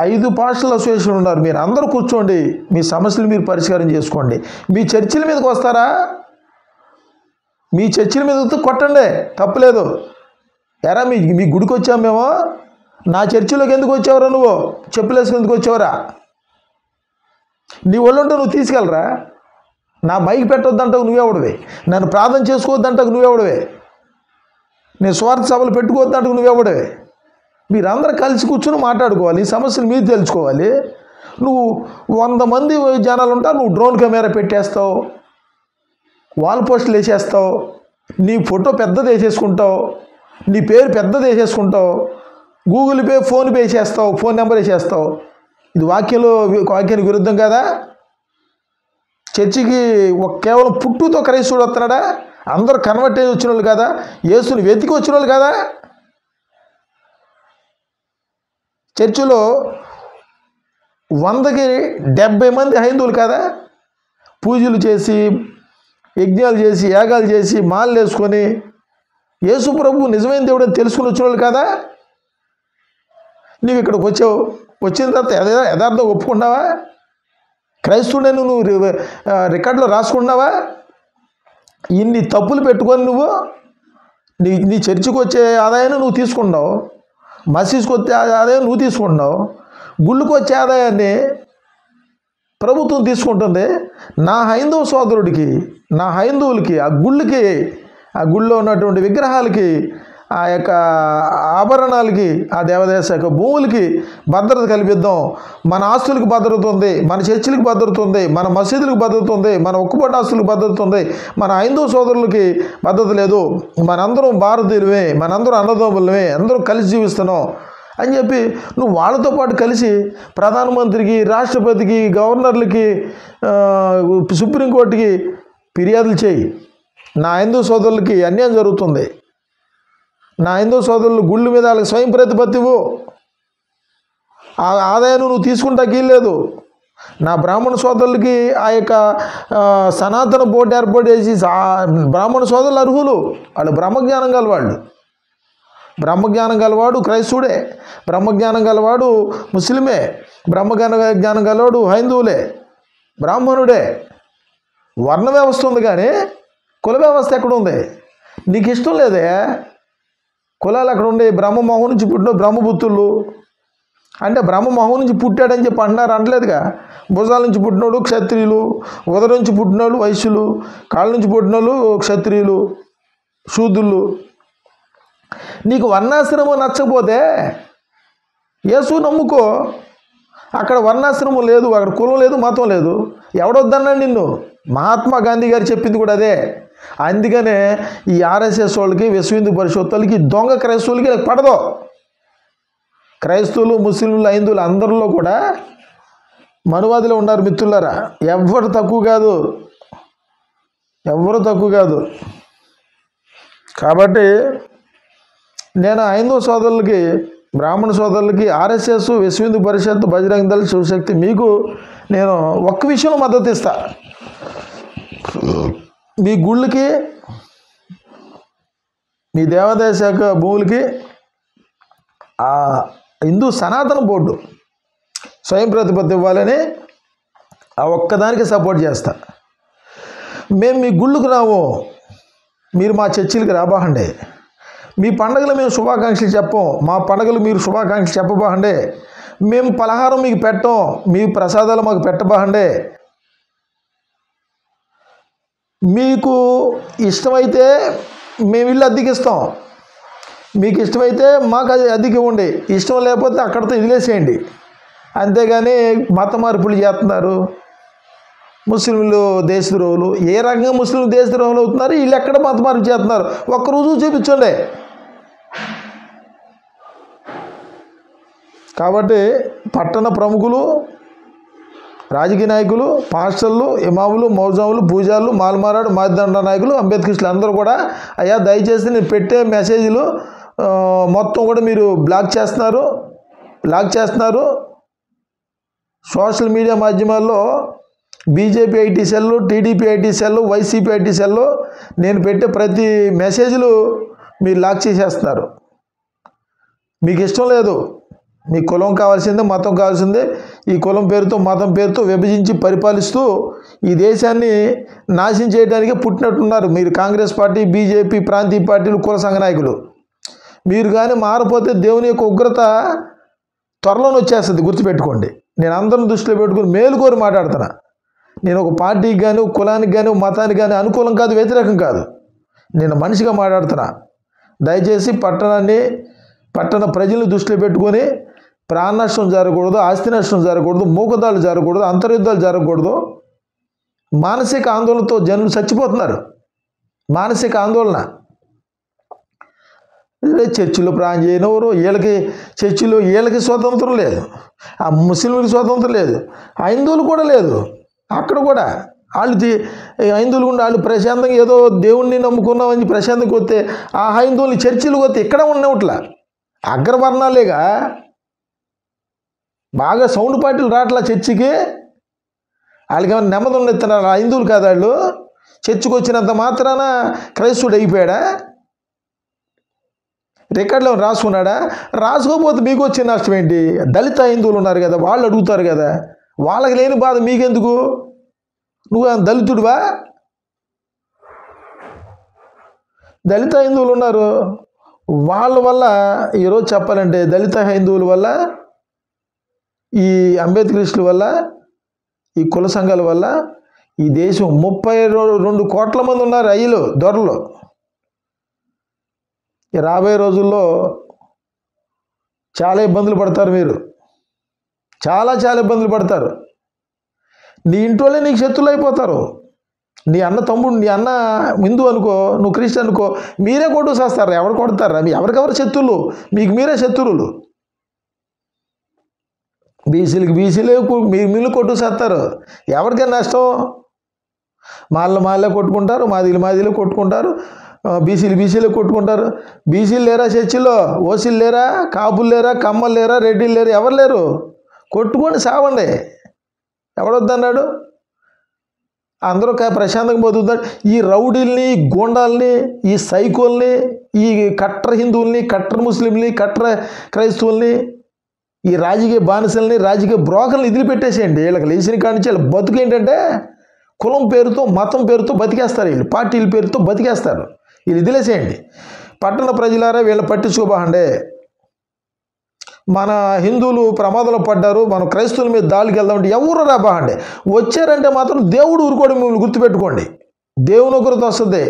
5 పాస్టర్ల అసోసియేషన్ ఉన్నారు. మీరు అందరూ కూర్చోండి, మీ సమస్యలు మీరు పరిష్కారం చేసుకోండి. మీ చర్చిల మీదకి వస్తారా? మీ చర్చిల మీద కొట్టండి, తప్పలేదు. ఎరా మీ గుడికి వచ్చాము మేము, నా చర్చిలోకి ఎందుకు వచ్చావురా? నువ్వు చెప్పులేసుకుని ఎందుకు వచ్చావురా? నీ ఒళ్ళుంటే నువ్వు తీసుకెళ్ళరా? నా మైక్ పెట్టొద్దంటావు నువ్వెవడివే? నన్ను ప్రార్థన చేసుకోవద్దంటావు నువ్వెవడివే? నేను స్వార్థ సభలు పెట్టుకోవద్దంటావు నువ్వెవడివే? మీరందరూ కలిసి కూర్చొని మాట్లాడుకోవాలి, సమస్యలు మీరు తెలుసుకోవాలి. నువ్వు 100 మంది జనాలు ఉంటారు, నువ్వు డ్రోన్ కెమెరా పెట్టేస్తావు, వాల్ పోస్టులు వేసేస్తావు, నీ ఫోటో పెద్దది వేసేసుకుంటావు, నీ పేరు పెద్దది వేసేసుకుంటావు, గూగుల్ పే ఫోన్పే వేసేస్తావు, ఫోన్ నెంబర్ వేసేస్తావు. ఇది వాక్యానికి విరుద్ధం కదా? చర్చికి కేవలం పుట్టుతో క్రైస్తవుడు వస్తున్నాడా? అందరూ కన్వర్ట్ అయ్యి వచ్చిన వాళ్ళు కదా? యేసుని వెతికి వచ్చిన వాళ్ళు కదా? చర్చిలో 100కి 70 మంది హైందువులు కదా? పూజలు చేసి, యజ్ఞాలు చేసి, యాగాలు చేసి, మాలలు వేసుకొని యేసు ప్రభు నిజమైన దేవుడు అని తెలుసుకుని వచ్చిన వాళ్ళు కదా? నువ్వు ఇక్కడికి వచ్చావు, వచ్చిన తర్వాత యథార్థం ఒప్పుకున్నావా? క్రైస్తవుడని నువ్వు రికార్డులో రాసుకున్నావా? ఇన్ని తప్పులు పెట్టుకొని నువ్వు నీ చర్చికి వచ్చే ఆదాయాన్ని నువ్వు తీసుకున్నావు, మసీదుకి వచ్చే ఆదాయం నువ్వు తీసుకుంటున్నావు, గుళ్ళకి వచ్చే ఆదాయాన్ని ప్రభుత్వం తీసుకుంటుంది. నా హైందవ సోదరుడికి, నా హైందవులకి, ఆ గుళ్ళో ఉన్నటువంటి విగ్రహాలకి, ఆ యొక్క ఆభరణాలకి, ఆ దేవాదాయ శాఖ భూములకి భద్రత కల్పిద్దాం. మన ఆస్తులకు భద్రత ఉంది, మన చర్చిలకు భద్రత ఉంది, మన మసీదులకు భద్రత ఉంది, మన ఒక్కపొట్ట ఆస్తులకు భద్రత ఉంది, మన హైందవ సోదరులకి భద్రత లేదు. మనందరం భారతీయులమే, మనందరం అన్నదమ్ములమే, అందరం కలిసి జీవిస్తున్నాం అని చెప్పి నువ్వు వాళ్ళతో పాటు కలిసి ప్రధానమంత్రికి, రాష్ట్రపతికి, గవర్నర్లకి, సుప్రీంకోర్టుకి ఫిర్యాదులు చేయి. నా హైందవ సోదరులకి అన్యాయం జరుగుతుంది, నా హైందవ సోదరులు గుళ్ళు మీద వాళ్ళకి స్వయం ప్రతిపత్తివు, ఆ ఆదాయాన్ని నువ్వు తీసుకుంటాకి లేదు. నా బ్రాహ్మణ సోదరులకి ఆ యొక్క సనాతన బోర్డు ఏర్పాటు చేసి, బ్రాహ్మణ సోదరులు అర్హులు, వాళ్ళు బ్రహ్మజ్ఞానం గలవాళ్ళు. బ్రహ్మజ్ఞానం గలవాడు క్రైస్తవుడే, బ్రహ్మజ్ఞానం గలవాడు ముస్లిమే, జ్ఞానం గలవాడు హైందువులే, బ్రాహ్మణుడే. వర్ణ వ్యవస్థ ఉంది కానీ కుల వ్యవస్థ ఎక్కడ ఉంది? నీకు ఇష్టం లేదే. కులాలు అక్కడ ఉండే. బ్రహ్మమోహం నుంచి పుట్టిన బ్రహ్మపుత్రులు అంటే బ్రహ్మమోహం నుంచి పుట్టాడని చెప్పి అంటున్నారు, అనలేదుగా. భుజాల నుంచి పుట్టినోడు క్షత్రియులు, ఉదరం నుంచి పుట్టినోళ్ళు వైశ్యులు, కాళ్ళ నుంచి పుట్టినోళ్ళు క్షత్రియులు, శూద్రులు. నీకు వర్ణాశ్రమం నచ్చకపోతే యేసు నమ్ముకో. అక్కడ వర్ణాశ్రమం లేదు, అక్కడ కులం లేదు, మతం లేదు. ఎవడొద్దన్నాడు నిన్ను? మహాత్మా గాంధీ గారు చెప్పింది కూడా అదే. అందుకనే ఈ ఆర్ఎస్ఎస్ వాళ్ళకి, విశ్వ హిందూ పరిషత్ వాళ్ళకి, దొంగ క్రైస్తవులకి పడదు. క్రైస్తవులు, ముస్లింలు, హైందువులు అందరిలో కూడా మనువాదులు ఉన్నారు మిత్రులారా. ఎవ్వరు తక్కువ కాదు, ఎవ్వరు తక్కువ కాదు. కాబట్టి నేను హైందవ సోదరులకి, బ్రాహ్మణ సోదరులకి, ఆర్ఎస్ఎస్, విశ్వ హిందూ పరిషత్, బజరంగ దళ్, శివశక్తి, మీకు నేను ఒక్క విషయంలో మద్దతు ఇస్తా. మీ గుళ్ళకి, మీ దేవాదాయ శాఖ భూములకి ఆ హిందూ సనాతన బోర్డు స్వయం ప్రతిపత్తి ఇవ్వాలని ఆ ఒక్కదానికి సపోర్ట్ చేస్తా. మేము మీ గుళ్ళకు రాము, మీరు మా చర్చిలకి రాబాహండి. మీ పండగలు మేము శుభాకాంక్షలు చెప్పం, మా పండగలు మీరు శుభాకాంక్షలు చెప్పబాహండి. మేము పలహారం మీకు పెట్టం, మీ ప్రసాదాలు మాకు పెట్టబాహండి. మీకు ఇష్టమైతే మేము ఇల్లు అద్దెకిస్తాం, మీకు ఇష్టమైతే మాకు అది అద్దెకి ఇవ్వండి, ఇష్టం లేకపోతే అక్కడితో వదిలేసేయండి. అంతేగాని మత మార్పులు చేస్తున్నారు, ముస్లింలు దేశద్రోహులు. ఏ రకంగా ముస్లింలు దేశద్రోహులు అవుతున్నారు? వీళ్ళు ఎక్కడ మత మార్పు చేస్తున్నారు? ఒక్క రుజువు చూపించండి. కాబట్టి పట్టణ ప్రముఖులు, రాజకీయ నాయకులు, పాస్టర్లు, ఇమాములు, మౌజాములు, పూజారులు, మాల్మారాడు, మాదిదండ నాయకులు, అంబేద్కరిస్టులు అందరూ కూడా అయ్యా దయచేసి నేను పెట్టే మెసేజ్లు మొత్తం కూడా మీరు బ్లాక్ చేస్తున్నారు. సోషల్ మీడియా మాధ్యమాల్లో BJP IT cell, TDP IT cell, YCP IT cell నేను పెట్టే ప్రతి మెసేజ్లు మీరు లాక్ చేసేస్తున్నారు. మీకు ఇష్టం లేదు, మీ కులం కావాల్సిందే, మతం కావాల్సిందే. ఈ కులం పేరుతో మతం పేరుతో విభజించి పరిపాలిస్తూ ఈ దేశాన్ని నాశనం చేయడానికే పుట్టినట్టున్నారు మీరు. కాంగ్రెస్ పార్టీ, బీజేపీ, ప్రాంతీయ పార్టీలు, కుల సంఘ నాయకులు. మీరు కానీ మారపోతే దేవుని యొక్క ఉగ్రత త్వరలోనే వచ్చేస్తుంది, గుర్తుపెట్టుకోండి. నేను అందరిని దృష్టిలో పెట్టుకుని మేలుకోరి మాట్లాడుతున్నా. నేను ఒక పార్టీకి కానీ, ఒక కులానికి కానీ, ఒక మతానికి కానీ అనుకూలం కాదు, వ్యతిరేకం కాదు. నేను మనిషిగా మాట్లాడుతున్నా. దయచేసి పట్టణ ప్రజలను దృష్టిలో పెట్టుకొని ప్రాణ నష్టం జరగకూడదు, ఆస్తి నష్టం జరగకూడదు, మూకదాలు జరగకూడదు, అంతర్యుద్ధాలు జరగకూడదు. మానసిక ఆందోళనతో జనులు చచ్చిపోతున్నారు. మానసిక ఆందోళన. చర్చిలో ప్రాణం చేయనవరు, వీళ్ళకి స్వాతంత్రం లేదు, ఆ ముస్లింలకు స్వాతంత్రం లేదు, హైందువులు కూడా లేదు. అక్కడ కూడా హైందువులు కూడా వాళ్ళు ప్రశాంతంగా ఏదో దేవుణ్ణి నమ్ముకున్నామని ప్రశాంతంగా వస్తే ఆ హైందువులు చర్చిలకు వస్తే ఇక్కడ ఉన్నట్ల అగ్రవర్ణాలేగా. బాగా సౌండ్ పార్టీలు రావట్లా చర్చికి. వాళ్ళకి ఏమైనా నెమ్మది ఉన్నెత్తున్నారు. హైందువులు కాదు వాళ్ళు. చర్చికి వచ్చినంత మాత్రాన క్రైస్తవుడు అయిపోయాడా? రికార్డులో రాసుకున్నాడా? రాసుకోకపోతే మీకు వచ్చే నష్టం ఏంటి? దళిత హైందువులు ఉన్నారు కదా, వాళ్ళు అడుగుతారు కదా. వాళ్ళకి లేని బాధ మీకెందుకు? నువ్వు దళితుడివా? దళిత హైందువులు ఉన్నారు. వాళ్ళ వల్ల ఈరోజు చెప్పాలంటే దళిత హైందువుల వల్ల, ఈ అంబేద్కరిస్టుల వల్ల, ఈ కుల సంఘాల వల్ల ఈ దేశం 32 కోట్ల మంది ఉన్నారు అయ్యలు, దొరలు. రాబోయే రోజుల్లో చాలా ఇబ్బందులు పడతారు మీరు. చాలా ఇబ్బందులు పడతారు. నీ ఇంట్లోనే నీకు శత్రువులు అయిపోతారు. నీ అన్న తమ్ముడు, నీ అన్న హిందూ అనుకో, నువ్వు క్రిస్టియన్ అనుకో, మీరే కొట్టు చేస్తారు. ఎవరు కొడతారా? ఎవరికెవరు శత్రువులు? మీకు మీరే శత్రువులు. బీసీలే మీరు కొట్టు చేస్తారు. ఎవరికైనా నష్టం? మాళ్ళే కొట్టుకుంటారు, మాదిలు కొట్టుకుంటారు, బీసీలు కొట్టుకుంటారు. బీసీలు లేరా చర్చిలో? ఓసీలు లేరా? కాపులు లేరా? కమ్మలు లేరా? రెడ్డిలు లేరు? ఎవరు లేరు? కొట్టుకొని సావండి. ఎవడొద్దన్నాడు? అందరూ ప్రశాంతంగా బతుకుతాడు. ఈ రౌడీల్ని, గూండాల్ని, ఈ సైకోల్ని, ఈ కట్టర్ హిందువుల్ని, కట్టర్ ముస్లింల్ని, కట్టర్ క్రైస్తవుల్ని, ఈ రాజకీయ బానిసల్ని, రాజకీయ బ్రోకర్ని వదిలిపెట్టేసేయండి. వీళ్ళకి లేచిన కాడి నుంచి వీళ్ళ బతుకు ఏంటంటే కులం పేరుతో, మతం పేరుతో బతికేస్తారు. వీళ్ళు పార్టీల పేరుతో బతికేస్తారు. వీళ్ళు వదిలేసేయండి. పట్టణ ప్రజలారా వీళ్ళని పట్టించుకోబాండే. మన హిందువులు ప్రమాదంలో పడ్డారు, మనం క్రైస్తవుల మీద దాడికి వెళ్దామంటే ఎవరు రాబాండే. వచ్చారంటే మాత్రం దేవుడు ఊరుకోవడం మిమ్మల్ని గుర్తుపెట్టుకోండి. దేవుని ఒకరితో వస్తుంది.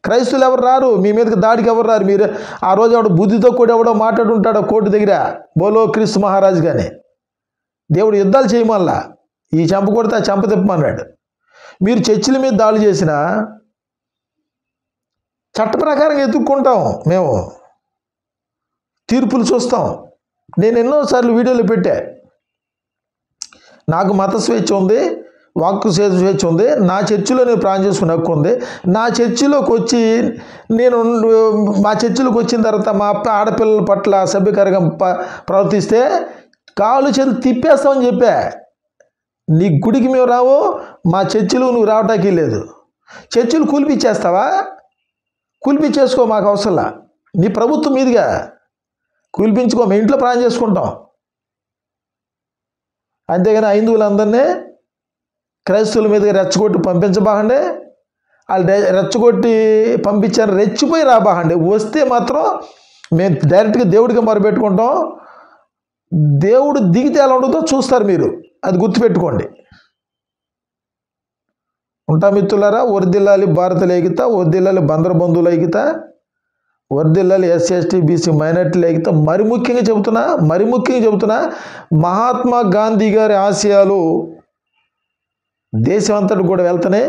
క్రైస్తవులు ఎవరు రారు, మీ మీదకి దాడికి ఎవరు రారు. మీరు ఆ రోజు ఎవడో బుద్ధితో కూడా ఎవడో మాట్లాడుంటాడో కోర్టు దగ్గర, బోలో క్రీస్తు మహారాజు కానీ. దేవుడు యుద్ధాలు చేయమల్లా, ఈ చెంప కొడితే ఆ చెంప తిప్పమన్నాడు. మీరు చర్చిల మీద దాడి చేసినా చట్ట ప్రకారం ఎత్తుక్కుంటాం. మేము తీర్పులు చూస్తాం. నేను ఎన్నోసార్లు వీడియోలు పెట్టా. నాకు మత స్వేచ్ఛ ఉంది, వాక్కు స్వేచ్ఛ ఉంది. నా చర్చిలో నేను ప్రాణం చేసుకునే హక్కు ఉంది. నా చర్చిలోకి వచ్చి మా చర్చిలోకి వచ్చిన తర్వాత మా ఆడపిల్లల పట్ల అసభ్యకరంగా ప్రవర్తిస్తే కాళ్ళు చేతులు తిప్పేస్తామని చెప్పా. నీ గుడికి మేము రావు, మా చర్చిలో నువ్వు రావటానికి లేదు. చర్చిలు కూల్పిచ్చేస్తావా? కూల్పించేసుకో, మాకు అవసరంలా. నీ ప్రభుత్వం మీదుగా కూల్పించుకో, మేము ఇంట్లో ప్రాణం చేసుకుంటాం. అంతేగాని హైందువులందరినీ క్రైస్తవుల మీదుగా రెచ్చగొట్టి పంపించబాకండి. వాళ్ళు రెచ్చగొట్టి పంపించారు, రెచ్చిపోయి రాబాకండి. వస్తే మాత్రం మేము డైరెక్ట్గా దేవుడికి మొరపెట్టుకుంటాం. దేవుడు దిగితే ఎలా ఉంటుందో చూస్తారు మీరు. అది గుర్తుపెట్టుకోండి. ఉంటా మిత్రులారా. వర్ధిల్లాలి భారతీయుల ఐక్యత, వర్ధిల్లాలి బందర బంధువుల ఐక్యత, వర్ధిల్లాలి ఎస్సీ ఎస్టీ బీసీ మైనార్టీల ఐక్యత. మరి ముఖ్యంగా చెబుతున్నా మహాత్మా గాంధీ గారి ఆశయాలు దేశం అంతటి కూడా వెళ్తానే.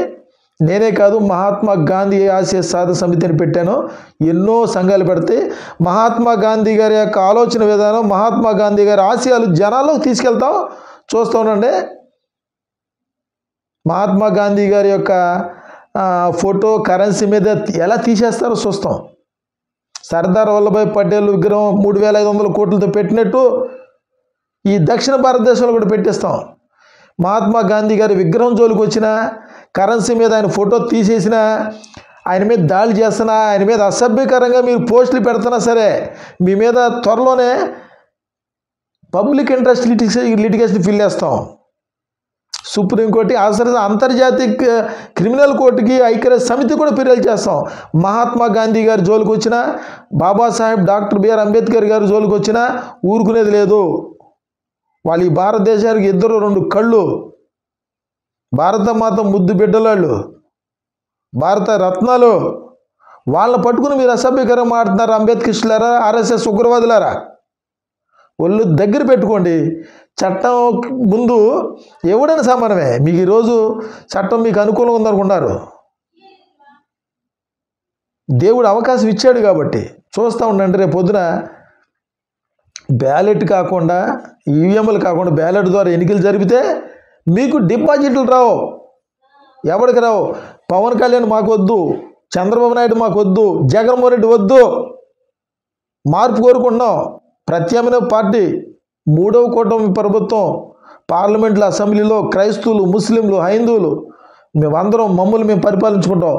నేనే కాదు, మహాత్మా గాంధీ ఆశయ సాధన సమితిని పెట్టాను. ఎన్నో సంఘాలు పెడితే మహాత్మా గాంధీ గారి యొక్క ఆలోచన విధానం, మహాత్మా గాంధీ గారి ఆశయాలు జనాల్లోకి తీసుకెళ్తాం. చూస్తూ ఉండండి. మహాత్మా గాంధీ గారి యొక్క ఫోటో కరెన్సీ మీద ఎలా తీసేస్తారో చూస్తాం. సర్దార్ వల్లభాయ్ పటేల్ విగ్రహం 3,500 కోట్లతో పెట్టినట్టు ఈ దక్షిణ భారతదేశంలో కూడా పెట్టేస్తాం. మహాత్మా గాంధీ గారి విగ్రహం జోలికి వచ్చిన, కరెన్సీ మీద ఆయన ఫోటో తీసేసినా, ఆయన మీద దాడి చేస్తున్నా, ఆయన మీద అసభ్యకరంగా మీరు పోస్టులు పెడుతున్నా సరే, మీ మీద త్వరలోనే పబ్లిక్ ఇంట్రెస్ట్ లిటిగేషన్ ఫిల్ చేస్తాం. సుప్రీంకోర్టు, అంతర్జాతీయ క్రిమినల్ కోర్టుకి ఐక్యరాజ్య సమితి కూడా ఫిర్యాదు చేస్తాం. మహాత్మా గాంధీ గారి జోలికి వచ్చినా, బాబాసాహెబ్ డాక్టర్ బిఆర్ అంబేద్కర్ గారి జోలికి వచ్చినా ఊరుకునేది లేదు. వాళ్ళు ఈ భారతదేశానికి 2 కళ్ళు, భారత మాత ముద్దు బిడ్డలాళ్ళు, భారత రత్నాలు. వాళ్ళని పట్టుకుని మీరు అసభ్యకరం మాట్లాడుతున్నారు. అంబేద్కరిస్టులారా, ఆర్ఎస్ఎస్ ఉగ్రవాదులారా, ఒళ్ళు దగ్గర పెట్టుకోండి. చట్టం ముందు ఎవడైనా సమానమే. మీకు ఈరోజు చట్టం మీకు అనుకూలంగా ఉందనుకున్నారు. దేవుడు అవకాశం ఇచ్చాడు కాబట్టి చూస్తూ ఉండండి. రేపు పొద్దున బ్యాలెట్ కాకుండా, ఈవీఎంలు కాకుండా బ్యాలెట్ ద్వారా ఎన్నికలు జరిపితే మీకు డిపాజిట్లు రావు. ఎవరికి రావు? పవన్ కళ్యాణ్ మాకు వద్దు, చంద్రబాబు నాయుడు మాకు వద్దు, జగన్మోహన్ రెడ్డి వద్దు. మార్పు కోరుకుంటున్నాం. ప్రత్యామ్నాయ పార్టీ, 3వ కూటమి ప్రభుత్వం, పార్లమెంట్లో, అసెంబ్లీలో క్రైస్తవులు, ముస్లింలు, హైందువులు మేమందరం మేము పరిపాలించుకుంటాం.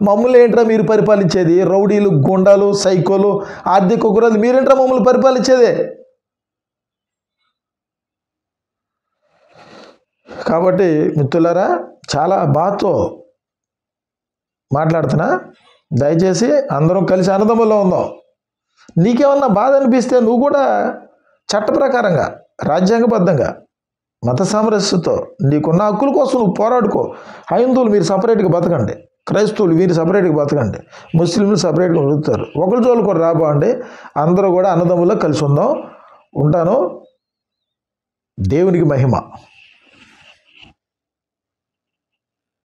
మమ్మల్ని ఏంట్రా మీరు పరిపాలించేది? రౌడీలు, గుండాలు, సైకోలు, ఆర్థిక ఉగ్రవాదులు మీరేంట్రా మమ్మల్ని పరిపాలించేదే? కాబట్టి మిత్రులారా, చాలా బాధతో మాట్లాడుతున్నా. దయచేసి అందరం కలిసి అన్నదమ్ముల్లో ఉందాం. నీకేమన్నా బాధ అనిపిస్తే నువ్వు కూడా చట్ట ప్రకారంగా, రాజ్యాంగబద్ధంగా, మత సామరస్యతో నీకున్న హక్కుల కోసం నువ్వు పోరాడుకో. హైందువులు మీరు సపరేట్గా బతకండి, క్రైస్తవులు వీరు సపరేట్గా బతకండి, ముస్లింలు సపరేట్గా బతుకుతారు. ఒకరి జోలు కూడా రాబోండి. అందరూ కూడా అన్నదమ్ముల్లో కలిసి ఉందాం. ఉంటాను. దేవునికి మహిమ.